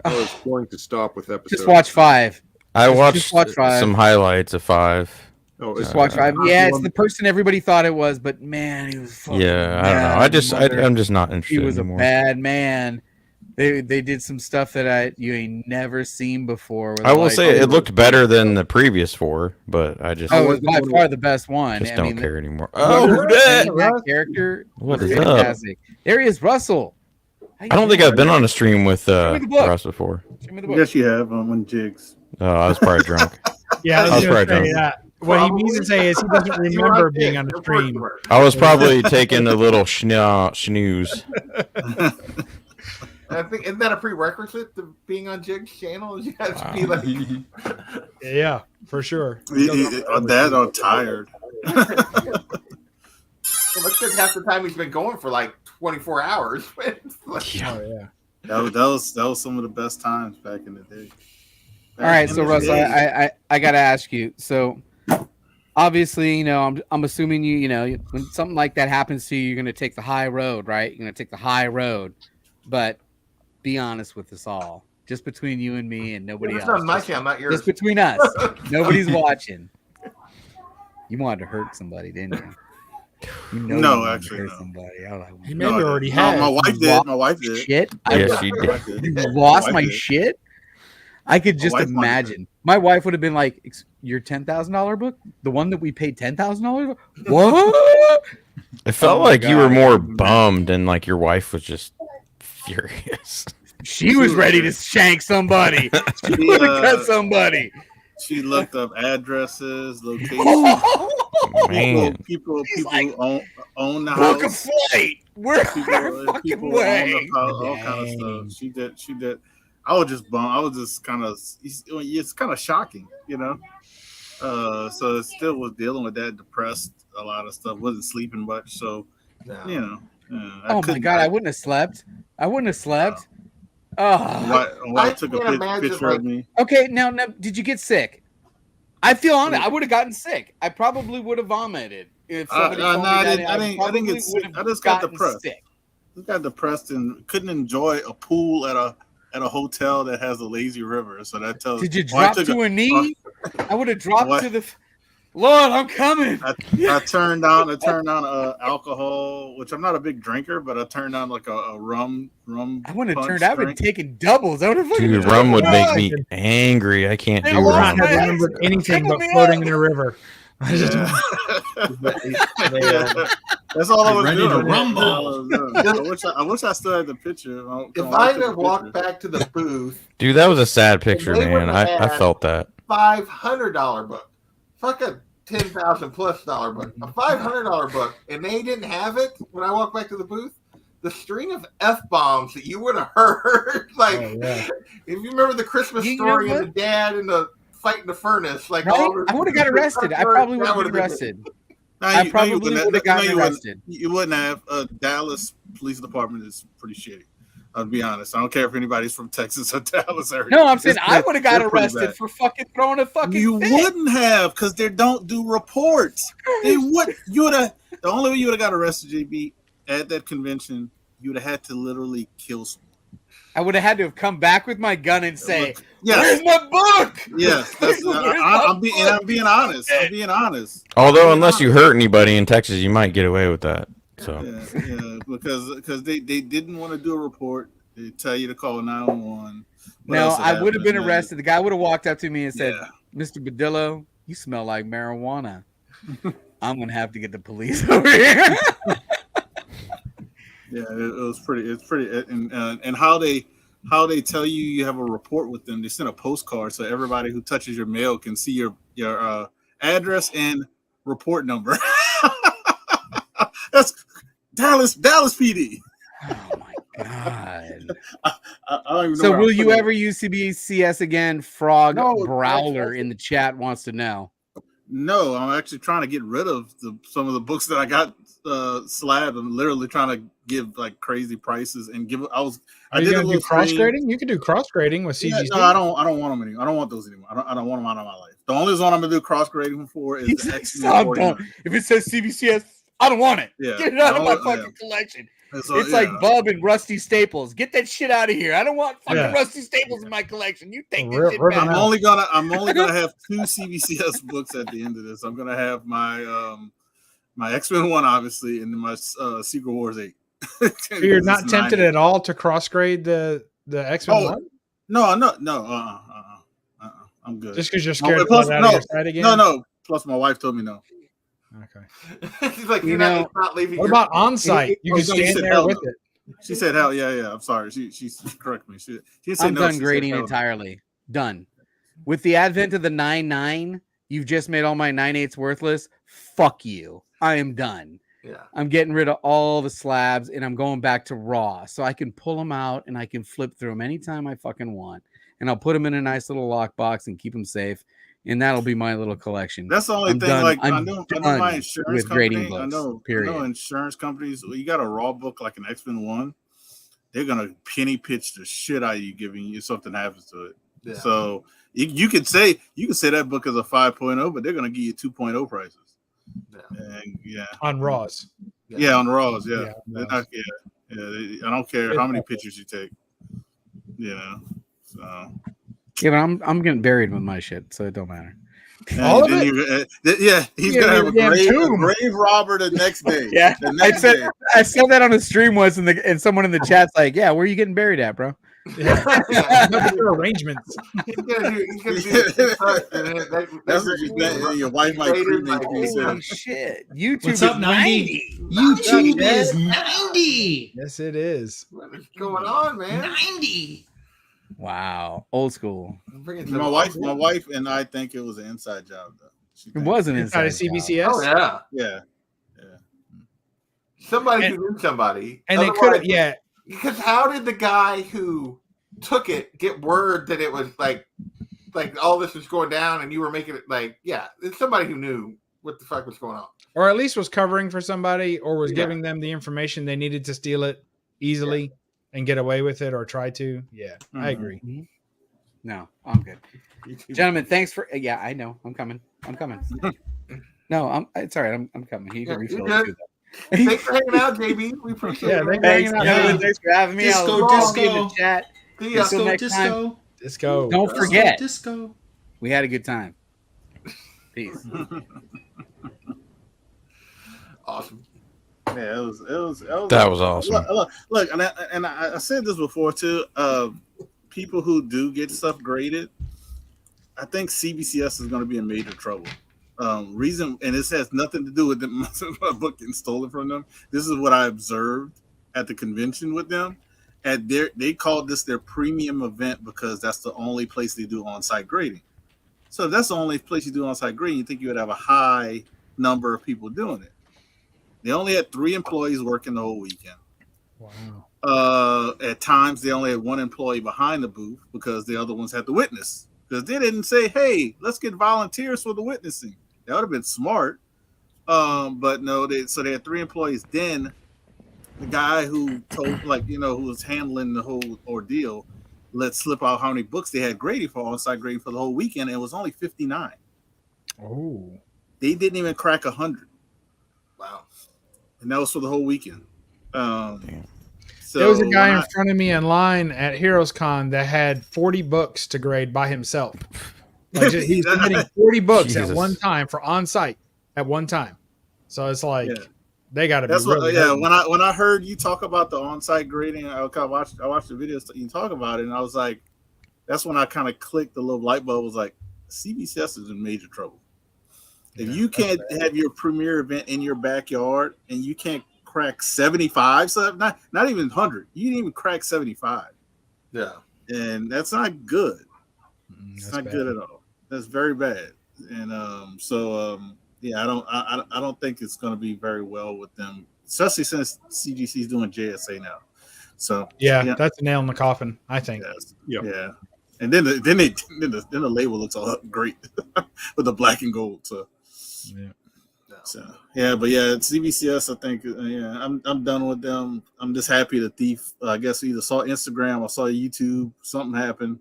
I was going to stop with episode. Just watch 5. I watched some highlights of 5. Oh, just watch 5. Yeah, it's the person everybody thought it was, but man, he was fucking I don't know. I'm just not interested. He was anymore. a bad man. They did some stuff that you ain't never seen before. I will say it looked better than the previous 4, but I just it was by far the best one. Just don't care anymore. Oh, that character. What is fantastic. up? There he is, Russell. I don't think I've been on a stream with Russ before. Yes, you have on Jigs. Oh, I was probably drunk. Yeah, I was probably drunk. That. What he means to say is he doesn't remember being on the stream. I was probably taking a little snooze. I think isn't that a prerequisite to being on Jig's channel? You have to be like, yeah, for sure. That or tired. Well, that's because half the time he's been going for like 24 hours. Yeah. That was some of the best times back in the day. All right, so Russ, I got to ask you. So obviously, I'm assuming when something like that happens to you, you're going to take the high road, right? You're going to take the high road, but be honest with us all. Just between you and me and nobody It's else. on my channel, not yours. Just between us. Nobody's watching. You wanted to hurt somebody, didn't you? You know No, you wanted actually, to hurt no. somebody. I was like, He maybe No, already no, had. my wife did. My wife did. shit. Yes, you My wife did. did. You lost wife my did. shit. I could just wife wanted imagine. My wife would have been like, "Your $10,000 book, the one that we paid $10,000. What?" It felt Oh my like you were God. more bummed, and like your wife was just furious. She was ready to shank somebody. She She, would have cut somebody. She looked up addresses, locations. Man, People like, who own the Book a house. flight. We're fucking People who own way. the house, all kind of stuff. She did. I was just bummed. I was just kind of. It's kind of shocking, you know. So it still was dealing with that, depressed, a lot of stuff. Wasn't sleeping much, so you know. Oh my God, I wouldn't have slept. Oh, Wife took a picture of me. okay. Now, did you get sick? I feel honest. I would have gotten sick. I probably would have vomited if somebody told me that. I didn't get sick. I just got depressed. Sick. I got depressed and couldn't enjoy a pool at a hotel that has a lazy river. So that tells. Did you drop to a knee? I would have dropped to the. Lord, I'm coming. I turned down alcohol, which I'm not a big drinker, but I turned down like a rum. I wouldn't have turned out. I've been taking doubles. I would have. Dude, rum would make me angry. I can't do I wouldn't rum. have remembered anything but floating in a river. That's all I was ready doing. to rumble. I wish I still had the picture. If I had walked back to the booth, Dude, that was a sad picture, they man. would've I had felt that. $500 book. Fuck a $10,000+ book. A $500 book, and they didn't have it when I walked back to the booth. The string of F-bombs that you would have heard, like if you remember the Christmas story and the dad and the fight in the furnace, like I would have got arrested. I probably would have been arrested. I probably would have gotten arrested. You wouldn't have. Dallas Police Department is pretty shitty. I'll be honest. I don't care if anybody's from Texas or Dallas area. No, I'm saying I would have got arrested for fucking throwing a fucking. You wouldn't have, because they don't do reports. They would. You would have. The only way you would have got arrested, JB, at that convention, you would have had to literally kill someone. I would have had to have come back with my gun and say, yes. "Where's my book?" Yes, I'm being honest. I'm being honest. Although, unless you hurt anybody in Texas, you might get away with that. So yeah, because they didn't want to do a report. They tell you to call 911. No, I would have been arrested. The guy would have walked up to me and said, "Mr. Badillo, you smell like marijuana. I'm gonna have to get the police over here." Yeah, it was pretty. It's pretty, and how they tell you have a report with them. They send a postcard so everybody who touches your mail can see your address and report number. That's Dallas PD. Oh my God. I don't even know. So will you ever use CBCS again? Frog Browler in the chat wants to know. No, I'm actually trying to get rid of some of the books that I got slabbed. I'm literally trying to give like crazy prices and give. I did do cross grading. You could do cross grading with CGC. Yeah, no, I don't want them anymore. I don't want those anymore. I don't want them out of my life. The only one I'm gonna do cross grading for is the X-Men. If it says CBCS, I don't want it. Yeah, get it out of my fucking collection. It's like Bub and Rusty Staples. Get that shit out of here. I don't want fucking Rusty Staples in my collection. You take this shit back. I'm only gonna have 2 CBCS books at the end of this. I'm gonna have my my X-Men 1, obviously, and then my Secret Wars 8. So you're not tempted at all to cross grade the X-Men 1? No. I'm good. Just because you're scared to put out of your side again? No. Plus, my wife told me no. Okay. She's like, you're not leaving. What about on site? You can stand there with it. She said, "Hell, yeah." I'm sorry. She corrected me. She said, I'm done grading entirely. Done. With the advent of the 9.9, you've just made all my 9.8s worthless. Fuck you. I am done. Yeah. I'm getting rid of all the slabs and I'm going back to raw so I can pull them out and I can flip through them anytime I fucking want. And I'll put them in a nice little lockbox and keep them safe. And that'll be my little collection. That's the only thing. Done. Like I know my insurance with grading company. books. I know insurance companies. You got a raw book like an X-Men 1. They're gonna penny pitch the shit out of you, giving you something happens to it. Yeah. So you could say that book is a 5.0, but they're gonna give you 2.0 prices. Yeah. On Raws. Yeah, on Raws. Yeah. I don't care how many pictures you take. You know, so Yeah, but I'm getting buried with my shit, so it don't matter. All of then it? he's Yeah, gonna have a damn grave tomb. robber the next day. Yeah, the next day. I said that on a stream once, and someone in the chat's like, "Yeah, where are you getting buried at, bro?" Yeah. Your arrangements. He's gonna do That's what your wife might cremate you. Holy shit! YouTube What's is up, 90? YouTube is 90. Yes, it is. What is going on, man? 90. Wow, old school. My wife and I think it was an inside job though. It wasn't Inside inside of job. CBCS. Oh yeah, Yeah. somebody And- who knew somebody, And they could have, yeah. Because how did the guy who took it get word that it was like all this was going down and you were making it it's somebody who knew what the fuck was going on. Or at least was covering for somebody, or was Yeah. giving them the information they needed to steal it easily and get away with it, or try to. Yeah, I agree. No, I'm good. Gentlemen, thanks for. Yeah, I know. I'm coming. No, it's all right. I'm coming. You can refill it too. Thanks for hanging out, JB. We appreciate it. Thanks, Thanks for having me. Disco, I'll disco. see you in the chat. See ya. Until next time. Disco. Don't forget, Disco. we had a good time. Peace. Awesome. Yeah, it was That was awesome. Look, and I said this before too. People who do get stuff graded, I think CBCS is going to be in major trouble. Reason, and this has nothing to do with my book getting stolen from them. This is what I observed at the convention with them. They called this their premium event because that's the only place they do on-site grading. So if that's the only place you do on-site grading, you think you would have a high number of people doing it. They only had 3 employees working the whole weekend. Wow. At times, they only had 1 employee behind the booth because the other ones had to witness. Because they didn't say, "Hey, let's get volunteers for the witnessing." That would have been smart. But no, they had 3 employees. Then the guy who told, who was handling the whole ordeal, let slip out how many books they had graded for on-site grading for the whole weekend. And it was only 59. Oh. They didn't even crack 100. Wow. And that was for the whole weekend. So there was a guy in front of me in line at Heroes Con that had 40 books to grade by himself. Like he's submitting 40 books at one time for on site at one time. So it's like they got to be really when I heard you talk about the on site grading, I watched the videos you talk about it, and I was like, that's when I kind of clicked the little light bulb. Was like, CBCS is in major trouble. If you can't have your premiere event in your backyard and you can't crack 75, so not even 100, you didn't even crack 75. Yeah, and that's not good. It's not good at all. That's very bad. And I don't think it's going to be very well with them, especially since CGC is doing JSA now. So that's a nail in the coffin, I think. Yeah. And then the label looks all great with the black and gold. So it's CBCS. I think I'm done with them. I'm just happy the thief. I guess either saw Instagram or saw YouTube. Something happened,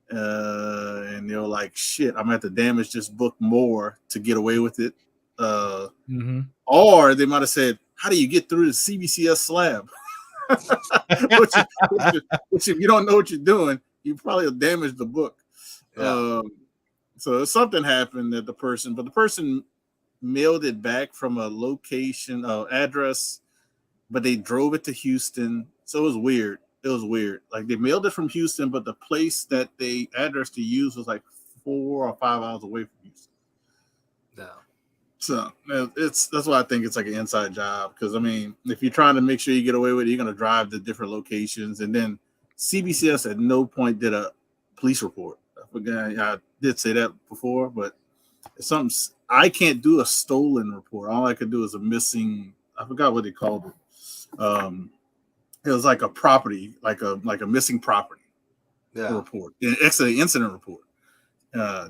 and they were like, "Shit, I'm gonna have to damage this book more to get away with it." Or they might have said, "How do you get through the CBCS slab?" which if you don't know what you're doing, you probably will damage the book. So something happened that the person mailed it back from a location address, but they drove it to Houston. So it was weird. Like they mailed it from Houston, but the place that they address to use was like 4 or 5 hours away from Houston. So that's why I think it's like an inside job. Because I mean, if you're trying to make sure you get away with it, you're going to drive to different locations. And then CBCS at no point did a police report. I did say that before, but it's something I can't do a stolen report. All I could do is a missing. I forgot what they called it. It was like a property, like a missing property report. It's an incident report.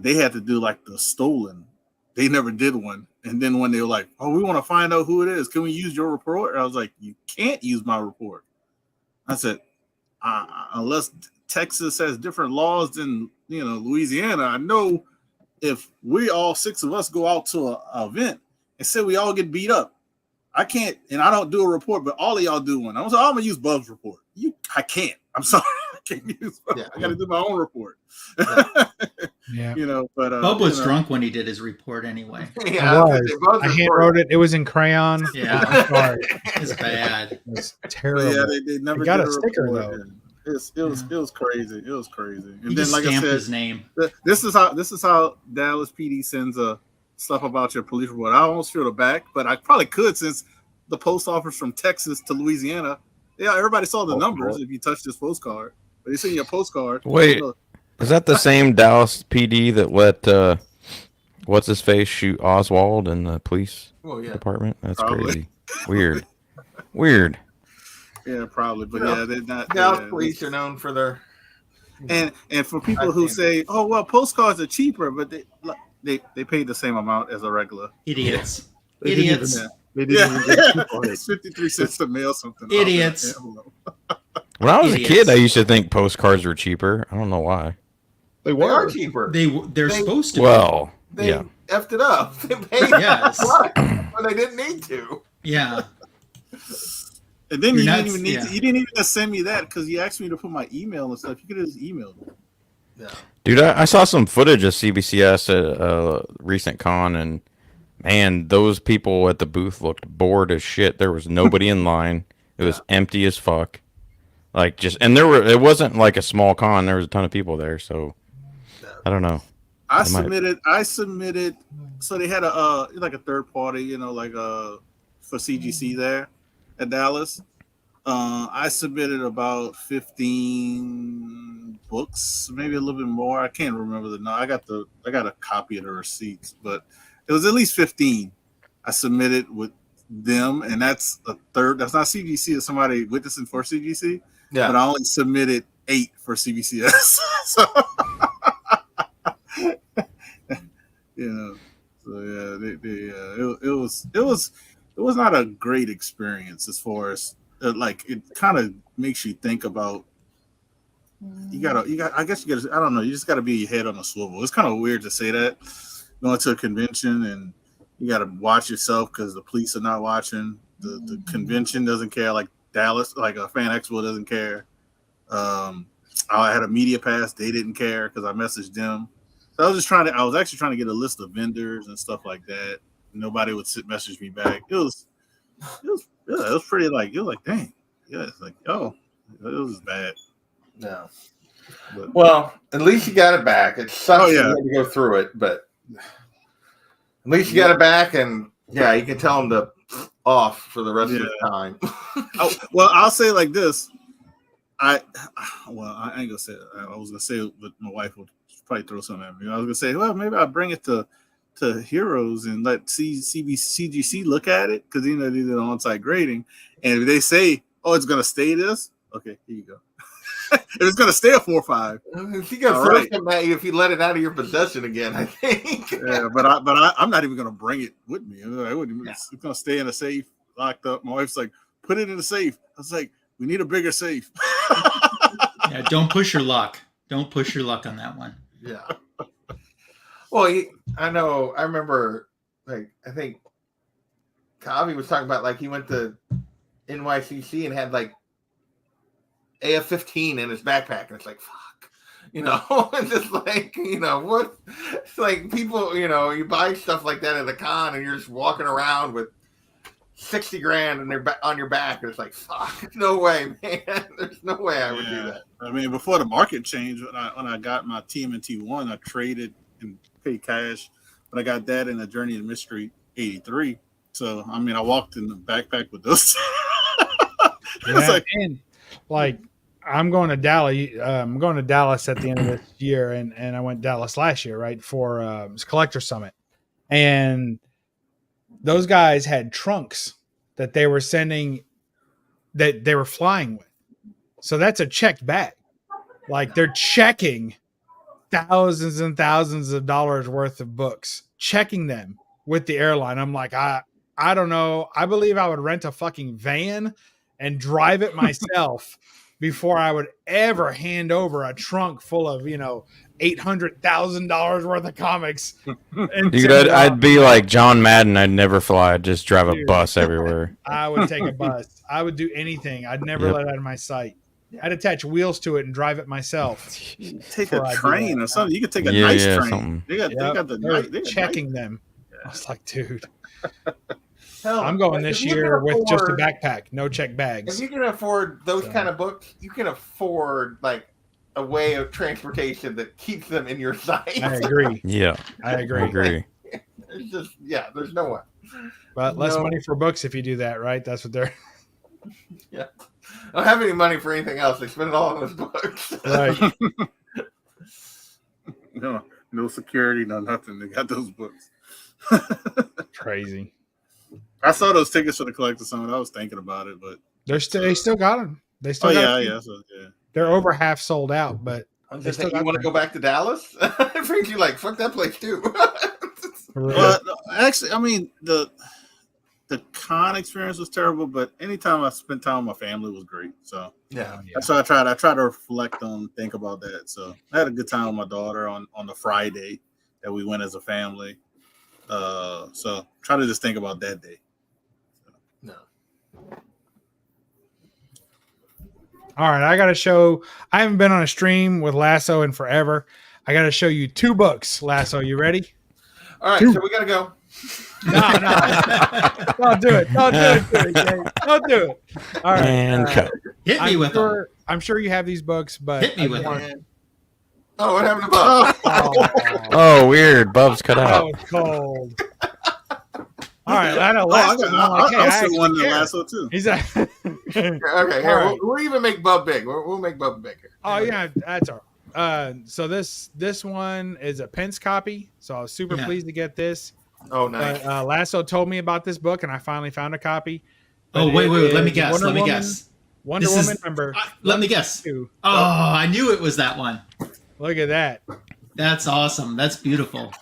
They had to do like the stolen. They never did one. And then when they were like, "Oh, we want to find out who it is. Can we use your report?" I was like, "You can't use my report." I said, "Unless Texas has different laws than Louisiana. I know if we all 6 of us go out to an event and say we all get beat up, I can't, and I don't do a report, but all of y'all do one. I'm gonna use Bub's report. I can't. I'm sorry. can't use. Yeah. I got to do my own report. Yeah. You know, but Bub was drunk when he did his report anyway. I hand wrote it. It was in crayon. Yeah. I'm sorry. It's bad. It was terrible. But yeah, they never got did a sticker report. though. It was crazy. It was crazy. And He then, just like I stamped said, his name. this is how Dallas PD sends stuff about your police report. I almost feel the back, but I probably could since the post office from Texas to Louisiana. Yeah, everybody saw the numbers if you touched this postcard. But you see your postcard. Wait, is that the same Dallas PD that let what's his face shoot Oswald in the police department? That's probably crazy. Weird. Yeah, probably. But yeah, they're not. Dallas police are known for their. And for people who say, "Oh well, postcards are cheaper," but they paid the same amount as a regular. Idiots. They Idiots. They didn't even get It's 53 cents to mail something. Idiots. When I was a kid, I used to think postcards were cheaper. I don't know why. They They are were. cheaper. They're supposed to Well, They yeah. effed it up. They paid Yes. when they didn't need to. be. Yeah. And then You're you not- didn't even need yeah. to, you didn't even send me that because you asked me to put my email and stuff. You could have just emailed me. Yeah. Dude, I saw some footage of CBCS at a recent con, and man, those people at the booth looked bored as shit. There was nobody in line. It was empty as fuck. Like it wasn't like a small con. There was a ton of people there, so I don't know. I submitted. So they had a like a third party, you know, like for CGC there at Dallas. I submitted about 15 books, maybe a little bit more. I can't remember the number. I got a copy of the receipts, but it was at least 15. I submitted with them, and that's a third. That's not CGC. It's somebody witnessing for CGC. Yeah. But I only submitted 8 for CBCS. So you know, so yeah, it was not a great experience as far as like it kind of makes you think about. I guess you gotta. I don't know. You just got to be your head on a swivel. It's kind of weird to say that going to a convention and you got to watch yourself because the police are not watching. The convention doesn't care. Like Dallas, like a Fan Expo doesn't care. I had a media pass. They didn't care because I messaged them. So I was actually trying to get a list of vendors and stuff like that. Nobody would message me back. It was pretty like, it was like, dang. Yeah, it's like, oh, it was bad. No. But, Well, at least you got it back. It sucks Oh, yeah. you had to go through it, but at least you got it back, and yeah, you can tell them to off for the rest of the time. well, I'll say like this. I ain't gonna say it. I was gonna say it, but my wife would probably throw something at me. I was gonna say, well, maybe I'll bring it to Heroes and let CGC look at it because you know they did on-site grading, and if they say, oh, it's gonna stay this, okay, here you go. If it's gonna stay a 4.5, If you go throw something at you, if you let it out of your possession again, I think. Yeah, but I'm not even gonna bring it with me. It's gonna stay in a safe, locked up. My wife's like, put it in a safe. I was like, we need a bigger safe. Yeah, don't push your luck. Don't push your luck on that one. Yeah. Well, I know. I remember, like, I think Kavi was talking about, like, he went to NYCC and had, like, AF-15 in his backpack. And it's like, fuck. You know, it's just like, you know, what? It's like people, you know, you buy stuff like that at a con and you're just walking around with 60 grand and they're on your back. And it's like, fuck, no way, man. There's no way I would do that. I mean, before the market changed, when I got my TMNT1, I traded and paid cash. But I got that in a Journey to Mystery 83. So, I mean, I walked in the backpack with those. I'm going to Dallas. I'm going to Dallas at the end of this year, and I went to Dallas last year, right, for Collector Summit. And those guys had trunks that they were sending, that they were flying with. So that's a checked bag. Like they're checking thousands and thousands of dollars worth of books, checking them with the airline. I'm like, I don't know. I believe I would rent a fucking van and drive it myself before I would ever hand over a trunk full of, you know, $800,000 worth of comics. Dude, I'd be like John Madden. I'd never fly. I'd just drive a bus everywhere. I would take a bus. I would do anything. I'd never let it out of my sight. I'd attach wheels to it and drive it myself. Take a train or something. You could take a Yeah, nice yeah, train. something. They got the They're night. checking them. I was like, dude, Hell, I'm going if this you can year with just a afford- backpack, no check If bags. you can afford those So- kind of books, you can afford like a way of transportation that keeps them in your sight. I agree. Yeah, I I agree. agree. It's just there's no one. But less No. money for books if you do that, right? That's what they're I don't have any money for anything else. They spend it all on those books. right. No security, no nothing. They got those books. Crazy. I saw those tickets for the collector summit. I was thinking about it, but They still got them. They still oh got yeah, them. yeah. They're over half sold out, but I was They just still saying, you got want to them. go back to Dallas? It brings you like, fuck that place too. But actually, I mean the con experience was terrible, but anytime I spent time with my family was great. So yeah. that's why I tried to reflect on, think about that. So I had a good time with my daughter on the Friday that we went as a family. So try to just think about that day. No. all right, I got to show. I haven't been on a stream with Lasso in forever. I got to show you 2 books. Lasso, you ready? All right, so we gotta go. No, don't do it. Don't do it. Jay. Don't do it. All right. And cut. Hit me with them. I'm sure you have these books, but Hit me with them. And- oh, what happened to Bob? Oh, Oh, weird. Bub's cut that out. was cold. All right, I know. Oh, Lasso, I'm like, hey, I I actually also won the care. lasso too. He's like, Okay, here, All right. we'll even make Bub big. We'll make Bub bigger. oh yeah, that's all right. So this one is a Pence copy, so I was super Yeah. pleased to get this. Oh, nice. But Lasso told me about this book, and I finally found a copy. Oh, But wait. it Let me is guess. Wonder Let me Woman- guess. Wonder This is- Woman number. Let me guess. 2. Oh, I knew it was that one. Look at that! That's awesome. That's beautiful.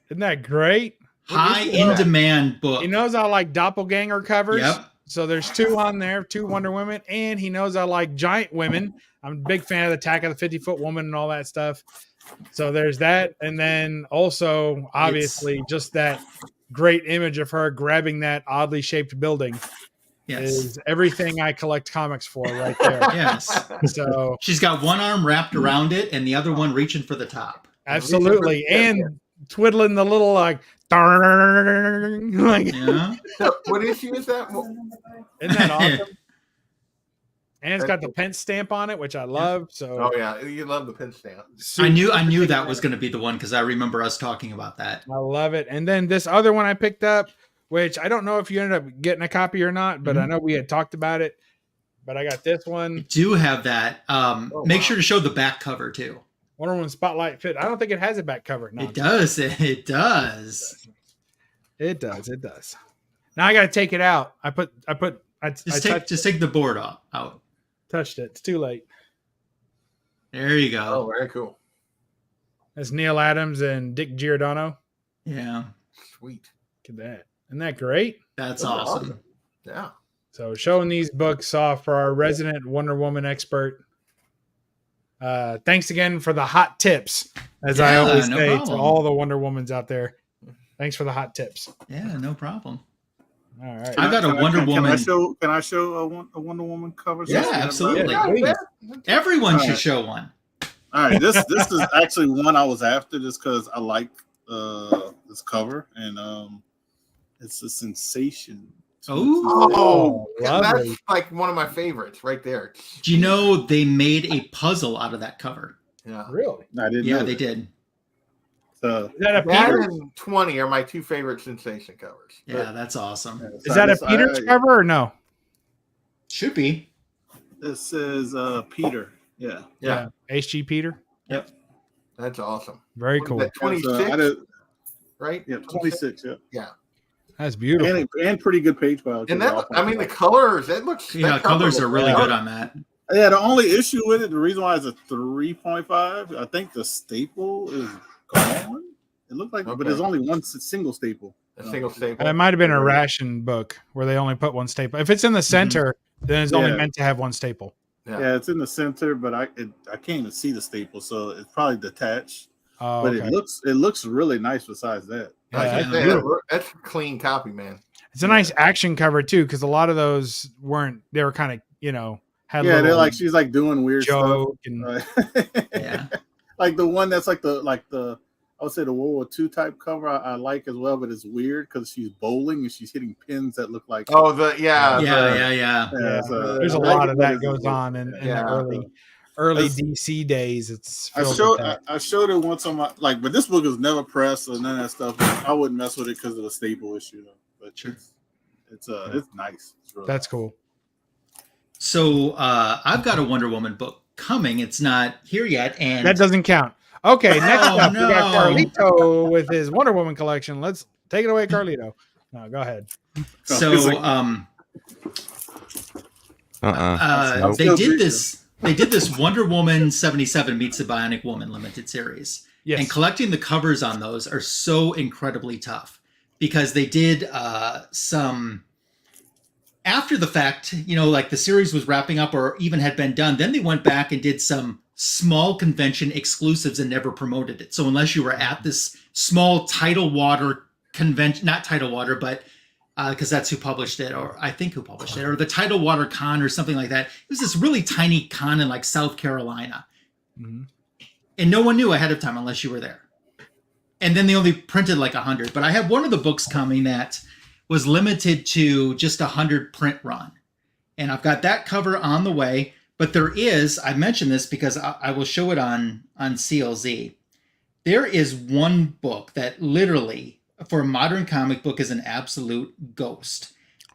Isn't that great? High in demand book. He knows I like doppelganger covers. Yep. So there's 2 on there, 2 Wonder Women, and he knows I like giant women. I'm a big fan of the Attack of the 50-Foot Woman and all that stuff. So there's that, and then also obviously just that great image of her grabbing that oddly shaped building Yes. is everything I collect comics for right there. Yes. So She's got one arm wrapped around it and the other one reaching for the top. absolutely, and twiddling the little like, like Yeah. So, what issue is that? isn't that awesome? And it's got the Pence stamp on it, which I love. So Oh yeah, you love the pin stamp. I knew that was going to be the one because I remember us talking about that. I love it. And then this other one I picked up, which I don't know if you ended up getting a copy or not, but I know we had talked about it. But I got this one, Do have that. Make sure to show the back cover too. Wonder Woman Spotlight Fit. I don't think it has a back cover. No, It does. It does. It does. It does. Now I got to take it out. I Just take the board out. touched it. It's too late. There you Oh, go. very cool. That's Neil Adams and Dick Giordano. Yeah. Sweet. Look at that. Isn't that great? That's Those are awesome. Yeah. So showing these books off for our resident Wonder Woman expert. Thanks again for the hot tips, as I Yeah, always no say to problem. all the Wonder Womans out there. Thanks for the hot tips. Yeah, no problem. All right. I got a Wonder Woman. Can I show a Wonder Woman cover? Yeah, So absolutely. Yeah, please. Everyone All should right. show one. All right, this is actually one I was after just because I like this cover and it's a sensation. Oh, Oh, yeah, lovely. that's like one of my favorites right there. do you know they made a puzzle out of that cover? Yeah. Really? I didn't. Yeah, know they that. did. So Is that a That Peter? and 20 are my 2 favorite sensation covers. Yeah, that's awesome. Is that a Peter's cover or no? Should be. This says Peter. Yeah. Yeah. HG Peter. That's awesome. Very What is cool. that, 26, I did, right? yeah, 26. Yeah. That's beautiful. And pretty good page biology. And that, I mean, the colors, it looks. Yeah, that cover colors looks are really good. good on that. Yeah, the only issue with it, the reason why it's a 3.5, I think the staple is gone. It looked like, but Okay. there's only one single staple. A single staple. And it might have been a ration book where they only put one staple. If it's in the center, then it's only Yeah. meant to have one staple. Yeah, it's in the center, but I can't even see the staple, so it's probably detached. Oh, But okay. it looks really nice. Besides that, Yeah, Like I that's said, beautiful. that's a clean copy, man. It's a nice action cover too, because a lot of those weren't. They were kind of had Yeah, they're little like she's like doing weird joke stuff. and Yeah. Like the one that's like the I would say the World War II type cover I like as well, but it's weird because she's bowling and she's hitting pins that look like Oh, the yeah. so There's a I lot like of what that is goes it. on in the Yeah. early That's- DC days. It's I filled showed with that. I showed it once on my but this book was never pressed or none of that stuff. I wouldn't mess with it because of the staple issue though. But Sure. it's nice. It's really That's nice. cool. So I've got a Wonder Woman book coming. It's not here yet, and That doesn't count. Okay, next Oh, up we got no. Carlito with his Wonder Woman collection. Let's take it away, Carlito. No, go ahead. so Nope. they did this. They did this Wonder Woman 77 meets the Bionic Woman limited series. Yes. And collecting the covers on those are so incredibly tough because they did some after the fact, like the series was wrapping up or even had been done. Then they went back and did some small convention exclusives and never promoted it. So unless you were at this small Tidal Water convention, not Tidal Water, but because that's who published it, or I think who published it, or the Tidal Water Con or something like that. It was this really tiny con in like South Carolina. Mhm. And no one knew ahead of time unless you were there. And then they only printed like 100. But I have one of the books coming that was limited to just 100 print run. And I've got that cover on the way. But there is, I mentioned this because I will show it on CLZ. There is one book that literally, for a modern comic book, is an absolute ghost.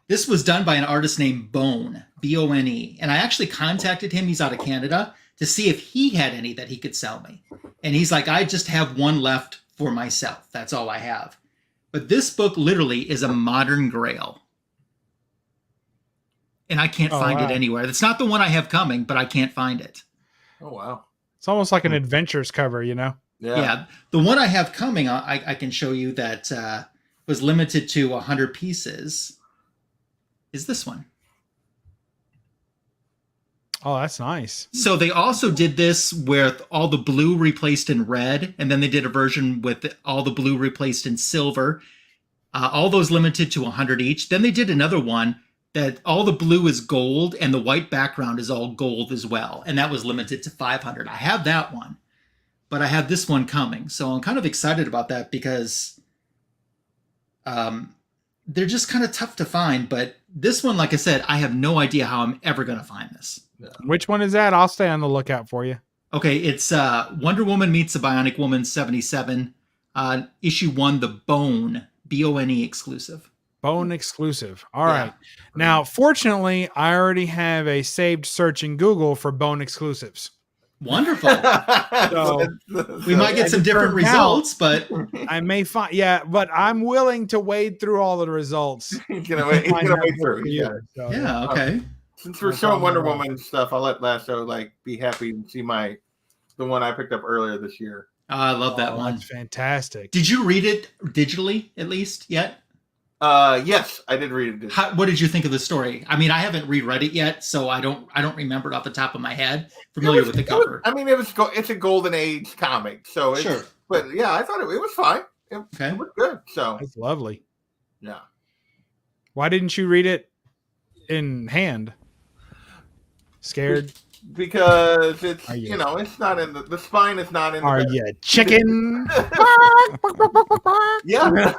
This was done by an artist named Bone, Bone. And I actually contacted him. He's out of Canada, to see if he had any that he could sell me. And he's like, I just have one left for myself. That's all I have. But this book literally is a modern grail. And I can't find it anywhere. It's not the one I have coming, but I can't find it. Oh, wow. It's almost like an adventures cover, Yeah. The one I have coming, I can show you that was limited to 100 pieces, is this one. Oh, that's nice. So they also did this with all the blue replaced in red, and then they did a version with all the blue replaced in silver. All those limited to 100 each. Then they did another one that all the blue is gold and the white background is all gold as well, and that was limited to 500. I have that one, but I have this one coming, so I'm kind of excited about that because they're just kind of tough to find. But this one, like I said, I have no idea how I'm ever going to find this. Which one is that? I'll stay on the lookout for you. Okay, it's Wonder Woman meets the Bionic Woman 77, issue 1, the Bone, Bone exclusive. Bone exclusive. All right. Now, fortunately, I already have a saved search in Google for Bone exclusives. Wonderful. So we might get some different results, but I may find. Yeah, but I'm willing to wade through all of the results. He's gonna wait through. Yeah. So, yeah, okay. Since we're showing Wonder Woman stuff, I'll let Lasso be happy and see the one I picked up earlier this year. I love that one. That's fantastic. Did you read it digitally at least yet? Yes, I did read it. What did you think of the story? I mean, I haven't reread it yet, so I don't remember it off the top of my head. Familiar with the cover. It's a golden age comic, so sure. But yeah, I thought it was fine. It was good. So that's lovely. Yeah. Why didn't you read it in hand? Scared? Because it's it's not in the spine is not in. Are you chicken? Yeah.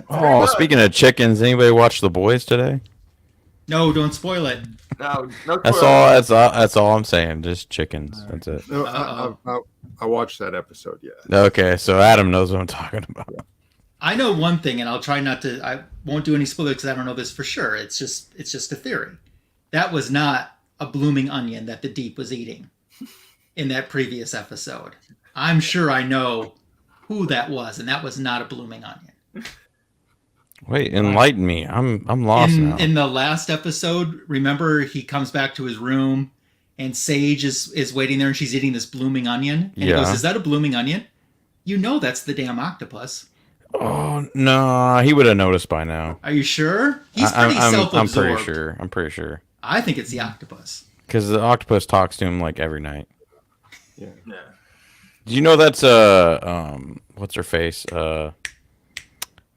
Oh, speaking of chickens, anybody watch The Boys today? No, don't spoil it. No. That's all I'm saying. Just chickens. That's it. No, I watched that episode. Yeah. Okay, so Adam knows what I'm talking about. I know one thing, and I'll try not to. I won't do any spoilers because I don't know this for sure. It's just a theory. That was not a blooming onion that the Deep was eating in that previous episode. I'm sure I know who that was, and that was not a blooming onion. Wait, enlighten me. I'm lost now. In the last episode, remember he comes back to his room, and Sage is waiting there, and she's eating this blooming onion. And he goes, "Is that a blooming onion?" You know that's the damn octopus. Oh no, he would have noticed by now. Are you sure? He's pretty self-absorbed. I'm pretty sure. I think it's the octopus. Because the octopus talks to him like every night. Yeah. Do you know that's what's her face? The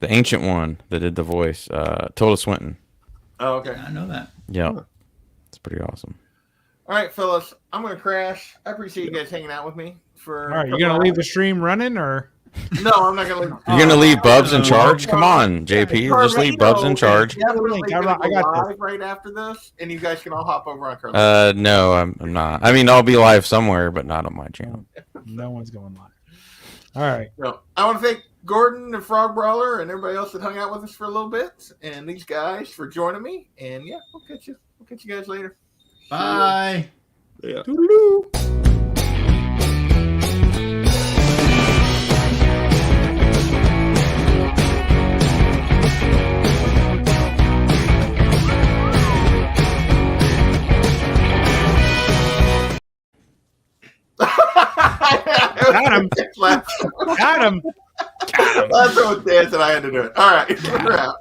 ancient one that did the voice, Tilda Swinton. Oh, okay. I know that. Yeah. It's pretty awesome. All right, fellas, I'm gonna crash. I appreciate you guys hanging out with me for. All right, you gonna leave the stream running or? No, I'm not gonna leave. You're gonna leave Bubs in charge? Come on, JP, just leave Bubs in charge. Definitely I gonna go got this. live right after this, and you guys can all hop over on Carlos. No, I'm not. I mean, I'll be live somewhere, but not on my channel. No one's going live. All right. So, I want to thank Gordon and Frog Brawler and everybody else that hung out with us for a little bit, and these guys for joining me. And yeah, we'll catch you guys later. Bye. Yeah. Toodaloo. Got him. Got him. That's what Dan said I had to do it. All right, we're out.